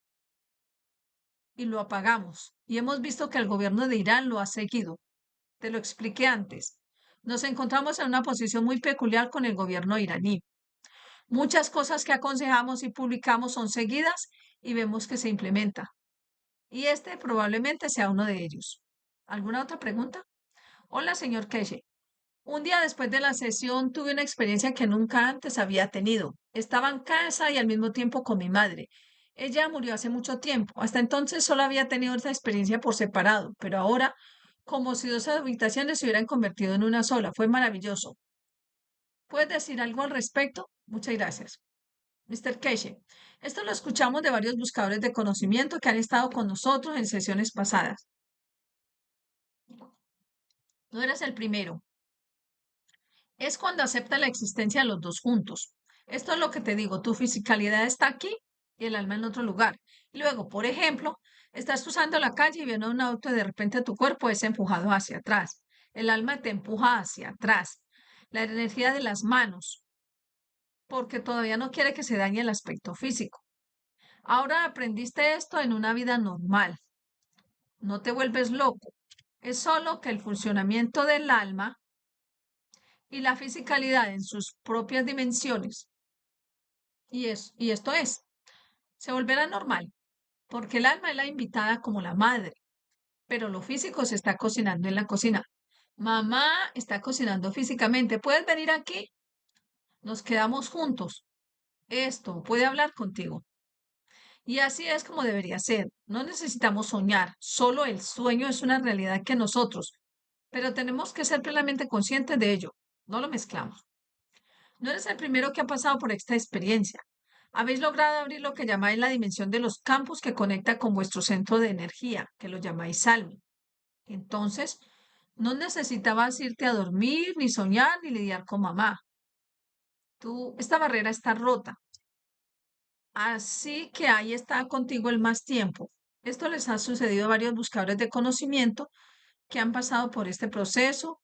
Y lo apagamos. Y hemos visto que el gobierno de Irán lo ha seguido. Te lo expliqué antes. Nos encontramos en una posición muy peculiar con el gobierno iraní. Muchas cosas que aconsejamos y publicamos son seguidas y vemos que se implementa. Y este probablemente sea uno de ellos. ¿Alguna otra pregunta? Hola, señor Keshe. Un día después de la sesión tuve una experiencia que nunca antes había tenido. Estaba en casa y al mismo tiempo con mi madre. Ella murió hace mucho tiempo. Hasta entonces solo había tenido esa experiencia por separado, pero ahora, como si dos habitaciones se hubieran convertido en una sola. Fue maravilloso. ¿Puedes decir algo al respecto? Muchas gracias. Mr. Keshe, esto lo escuchamos de varios buscadores de conocimiento que han estado con nosotros en sesiones pasadas. No eres el primero. Es cuando acepta la existencia de los dos juntos. Esto es lo que te digo, tu fisicalidad está aquí y el alma en otro lugar. Y luego, por ejemplo, estás cruzando la calle y viene un auto y de repente tu cuerpo es empujado hacia atrás. El alma te empuja hacia atrás. La energía de las manos, porque todavía no quiere que se dañe el aspecto físico. Ahora aprendiste esto en una vida normal. No te vuelves loco. Es solo que el funcionamiento del alma y la fisicalidad en sus propias dimensiones y esto es, se volverá normal, porque el alma es la invitada como la madre, pero lo físico se está cocinando en la cocina. Mamá está cocinando físicamente. ¿Puedes venir aquí? Nos quedamos juntos. Esto puede hablar contigo. Y así es como debería ser. No necesitamos soñar. Solo el sueño es una realidad que nosotros, pero tenemos que ser plenamente conscientes de ello. No lo mezclamos. No eres el primero que ha pasado por esta experiencia. Habéis logrado abrir lo que llamáis la dimensión de los campos que conecta con vuestro centro de energía, que lo llamáis alma. Entonces, no necesitabas irte a dormir, ni soñar, ni lidiar con mamá. Esta barrera está rota. Así que ahí está contigo el más tiempo. Esto les ha sucedido a varios buscadores de conocimiento que han pasado por este proceso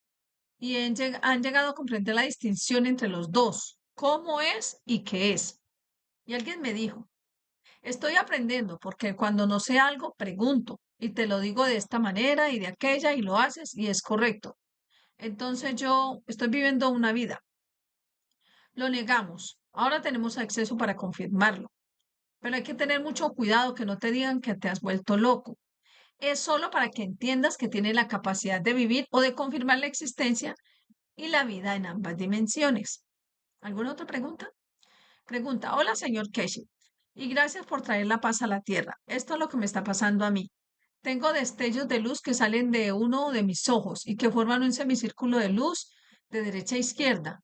y han llegado a comprender la distinción entre los dos, cómo es y qué es. Y alguien me dijo, estoy aprendiendo porque cuando no sé algo, pregunto y te lo digo de esta manera y de aquella y lo haces y es correcto. Entonces yo estoy viviendo una vida. Lo negamos. Ahora tenemos acceso para confirmarlo. Pero hay que tener mucho cuidado que no te digan que te has vuelto loco. Es solo para que entiendas que tienes la capacidad de vivir o de confirmar la existencia y la vida en ambas dimensiones. ¿Alguna otra pregunta? Pregunta, hola señor Keshi, y gracias por traer la paz a la tierra. Esto es lo que me está pasando a mí. Tengo destellos de luz que salen de uno de mis ojos y que forman un semicírculo de luz de derecha a izquierda.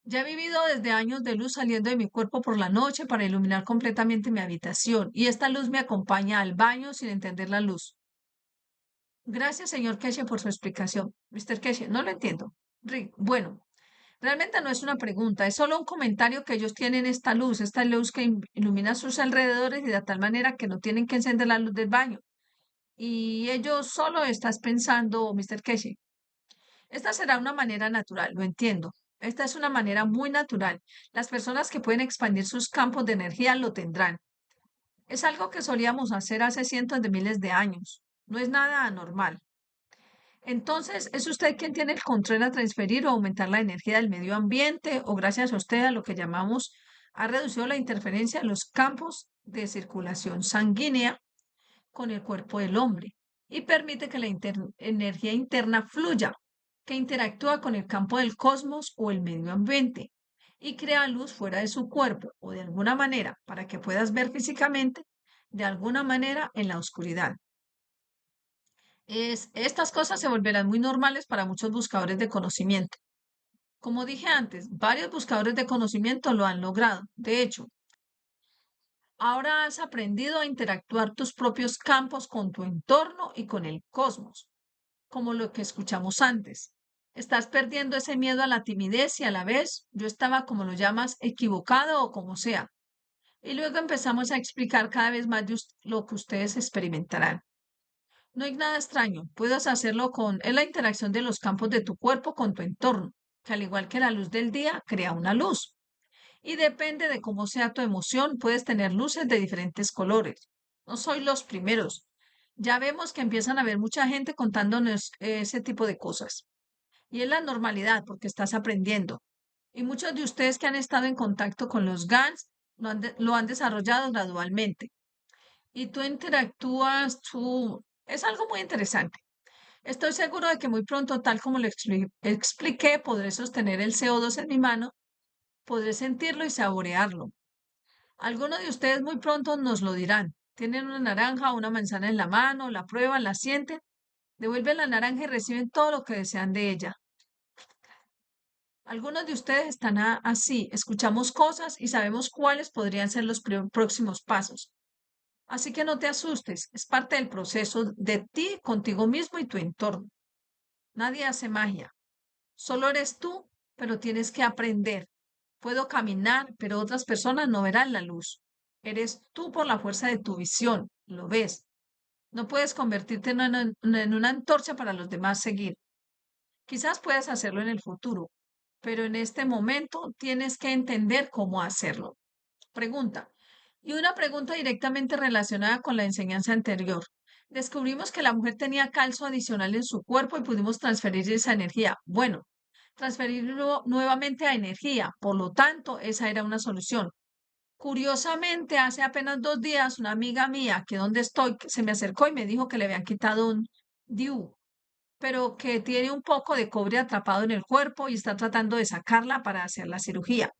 Ya he vivido desde años de luz saliendo de mi cuerpo por la noche para iluminar completamente mi habitación y esta luz me acompaña al baño sin entender la luz. Gracias, señor Keshe, por su explicación. Mr. Keshe, no lo entiendo. Rick, bueno, realmente no es una pregunta, es solo un comentario que ellos tienen esta luz que ilumina sus alrededores y de tal manera que no tienen que encender la luz del baño. Y ellos solo estás pensando, Mr. Keshe, esta será una manera natural, lo entiendo. Esta es una manera muy natural. Las personas que pueden expandir sus campos de energía lo tendrán. Es algo que solíamos hacer hace cientos de miles de años. No es nada anormal. Entonces, ¿es usted quien tiene el control a transferir o aumentar la energía del medio ambiente o gracias a usted a lo que llamamos ha reducido la interferencia de los campos de circulación sanguínea con el cuerpo del hombre y permite que la energía interna fluya, que interactúa con el campo del cosmos o el medio ambiente y crea luz fuera de su cuerpo o de alguna manera para que puedas ver físicamente de alguna manera en la oscuridad? Estas cosas se volverán muy normales para muchos buscadores de conocimiento. Como dije antes, varios buscadores de conocimiento lo han logrado. De hecho, ahora has aprendido a interactuar tus propios campos con tu entorno y con el cosmos, como lo que escuchamos antes. Estás perdiendo ese miedo a la timidez y a la vez, yo estaba, como lo llamas, equivocado o como sea. Y luego empezamos a explicar cada vez más de lo que ustedes experimentarán. No hay nada extraño, puedes hacerlo es la interacción de los campos de tu cuerpo con tu entorno, que al igual que la luz del día, crea una luz. Y depende de cómo sea tu emoción, puedes tener luces de diferentes colores. No soy los primeros. Ya vemos que empiezan a haber mucha gente contándonos ese tipo de cosas. Y es la normalidad porque estás aprendiendo. Y muchos de ustedes que han estado en contacto con los GANs lo han desarrollado gradualmente. Y tú interactúas, Es algo muy interesante. Estoy seguro de que muy pronto, tal como lo expliqué, podré sostener el CO2 en mi mano, podré sentirlo y saborearlo. Algunos de ustedes muy pronto nos lo dirán. Tienen una naranja o una manzana en la mano, la prueban, la sienten, devuelven la naranja y reciben todo lo que desean de ella. Algunos de ustedes están así, escuchamos cosas y sabemos cuáles podrían ser los próximos pasos. Así que no te asustes, es parte del proceso de ti, contigo mismo y tu entorno. Nadie hace magia. Solo eres tú, pero tienes que aprender. Puedo caminar, pero otras personas no verán la luz. Eres tú por la fuerza de tu visión, lo ves. No puedes convertirte en una antorcha para los demás seguir. Quizás puedas hacerlo en el futuro, pero en este momento tienes que entender cómo hacerlo. Pregunta. Y una pregunta directamente relacionada con la enseñanza anterior. Descubrimos que la mujer tenía calcio adicional en su cuerpo y pudimos transferir esa energía. Bueno, transferirlo nuevamente a energía. Por lo tanto, esa era una solución. Curiosamente, hace apenas 2 días, una amiga mía, que donde estoy, se me acercó y me dijo que le habían quitado un DIU, pero que tiene un poco de cobre atrapado en el cuerpo y está tratando de sacarla para hacer la cirugía.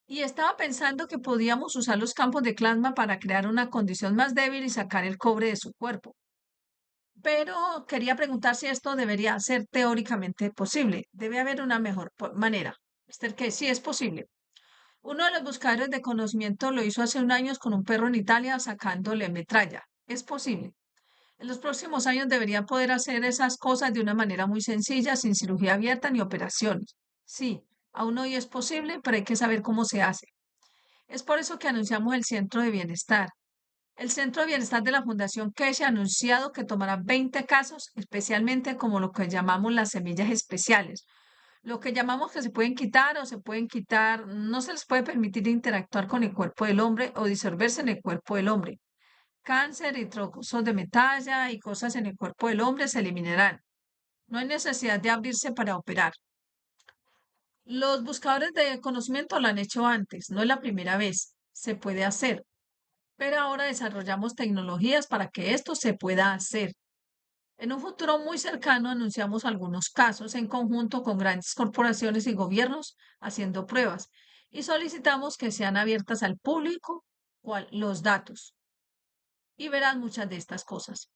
Y estaba pensando que podíamos usar los campos de plasma para crear una condición más débil y sacar el cobre de su cuerpo. Pero quería preguntar si esto debería ser teóricamente posible. Debe haber una mejor manera. Mister, que sí es posible. Uno de los buscadores de conocimiento lo hizo hace un año con un perro en Italia sacándole metralla. Es posible. En los próximos años debería poder hacer esas cosas de una manera muy sencilla, sin cirugía abierta ni operaciones. Sí, aún hoy es posible, pero hay que saber cómo se hace. Es por eso que anunciamos el Centro de Bienestar. El Centro de Bienestar de la Fundación Keshe ha anunciado que tomará 20 casos, especialmente como lo que llamamos las semillas especiales. Lo que llamamos que se pueden quitar o se pueden quitar, no se les puede permitir interactuar con el cuerpo del hombre o disolverse en el cuerpo del hombre. Cáncer y trozos de metalla y cosas en el cuerpo del hombre se eliminarán. No hay necesidad de abrirse para operar. Los buscadores de conocimiento lo han hecho antes, no es la primera vez. Se puede hacer, pero ahora desarrollamos tecnologías para que esto se pueda hacer. En un futuro muy cercano anunciamos algunos casos en conjunto con grandes corporaciones y gobiernos haciendo pruebas y solicitamos que sean abiertas al público los datos y verán muchas de estas cosas.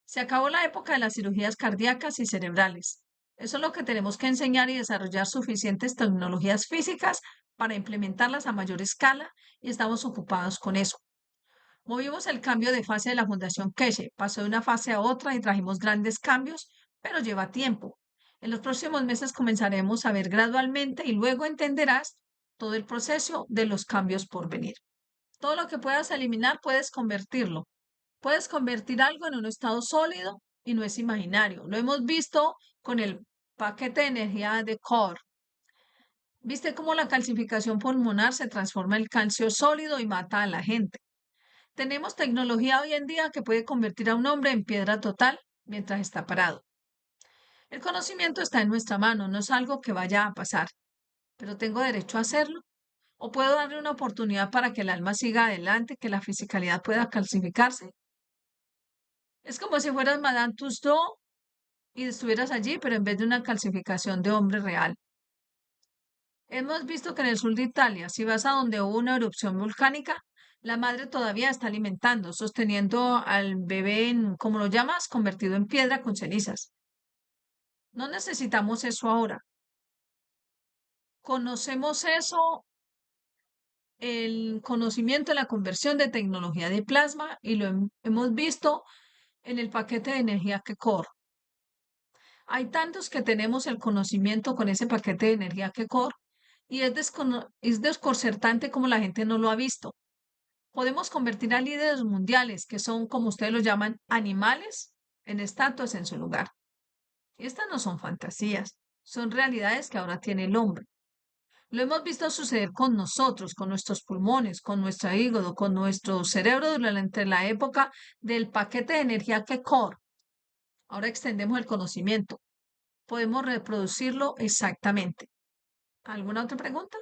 Se acabó la época de las cirugías cardíacas y cerebrales. Eso es lo que tenemos que enseñar y desarrollar suficientes tecnologías físicas para implementarlas a mayor escala y estamos ocupados con eso. Movimos el cambio de fase de la Fundación Keshe, pasó de una fase a otra y trajimos grandes cambios, pero lleva tiempo. En los próximos meses comenzaremos a ver gradualmente y luego entenderás todo el proceso de los cambios por venir. Todo lo que puedas eliminar puedes convertirlo. Puedes convertir algo en un estado sólido y no es imaginario. Lo hemos visto con el paquete de energía de Core. ¿Viste cómo la calcificación pulmonar se transforma en calcio sólido y mata a la gente? Tenemos tecnología hoy en día que puede convertir a un hombre en piedra total mientras está parado. El conocimiento está en nuestra mano, no es algo que vaya a pasar, pero tengo derecho a hacerlo. ¿O puedo darle una oportunidad para que el alma siga adelante, que la fisicalidad pueda calcificarse? Es como si fueras Madame Tussauds y estuvieras allí, pero en vez de una calcificación de hombre real. Hemos visto que en el sur de Italia, si vas a donde hubo una erupción volcánica, la madre todavía está alimentando, sosteniendo al bebé en, ¿cómo lo llamas? Convertido en piedra con cenizas. No necesitamos eso ahora. Conocemos eso, el conocimiento de la conversión de tecnología de plasma y lo hemos visto en el paquete de energía que core. Hay tantos que tenemos el conocimiento con ese paquete de energía que core y es desconcertante como la gente no lo ha visto. Podemos convertir a líderes mundiales, que son, como ustedes lo llaman, animales, en estatuas en su lugar. Y estas no son fantasías, son realidades que ahora tiene el hombre. Lo hemos visto suceder con nosotros, con nuestros pulmones, con nuestro hígado, con nuestro cerebro durante la época del paquete de energía que core. Ahora extendemos el conocimiento. Podemos reproducirlo exactamente. ¿Alguna otra pregunta?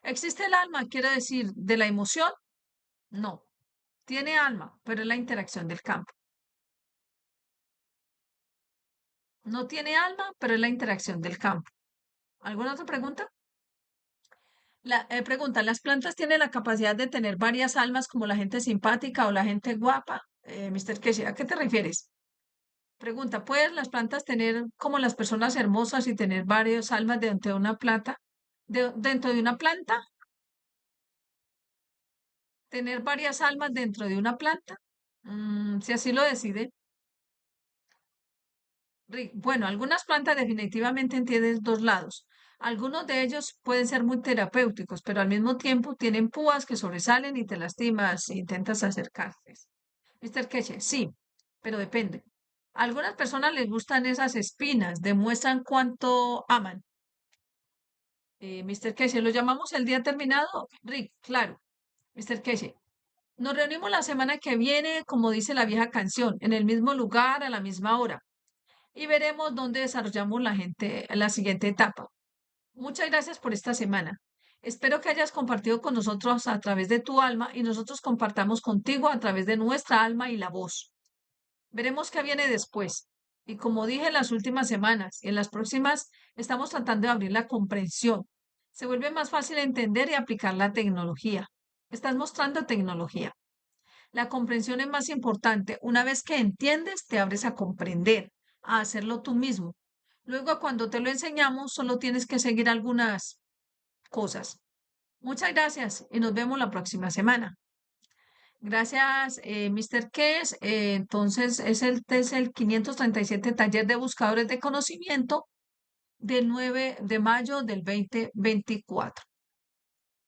¿Existe el alma? Quiere decir, de la emoción. No, tiene alma, pero es la interacción del campo. No tiene alma, pero es la interacción del campo. ¿Alguna otra pregunta? Pregunta, ¿las plantas tienen la capacidad de tener varias almas como la gente simpática o la gente guapa? Mr. Keshe, ¿a qué te refieres? Pregunta, ¿pueden las plantas tener como las personas hermosas y tener varias almas dentro de una planta? ¿Dentro de una planta? ¿Tener varias almas dentro de una planta? Si así lo decide. Bueno, algunas plantas definitivamente tienen dos lados. Algunos de ellos pueden ser muy terapéuticos, pero al mismo tiempo tienen púas que sobresalen y te lastimas si intentas acercarte. Mr. Keche, sí, pero depende. A algunas personas les gustan esas espinas, demuestran cuánto aman. Mr. Keche, ¿lo llamamos el día terminado? Rick, claro. Mr. Keche, nos reunimos la semana que viene, como dice la vieja canción, en el mismo lugar, a la misma hora y veremos dónde desarrollamos la siguiente etapa. Muchas gracias por esta semana. Espero que hayas compartido con nosotros a través de tu alma y nosotros compartamos contigo a través de nuestra alma y la voz. Veremos qué viene después. Y como dije en las últimas semanas y en las próximas, estamos tratando de abrir la comprensión. Se vuelve más fácil entender y aplicar la tecnología. Estás mostrando tecnología. La comprensión es más importante. Una vez que entiendes, te abres a comprender, a hacerlo tú mismo. Luego, cuando te lo enseñamos, solo tienes que seguir algunas cosas. Muchas gracias y nos vemos la próxima semana. Gracias, Mr. Kess. Entonces, es el 537 Taller de Buscadores de Conocimiento del 9 de mayo del 2024.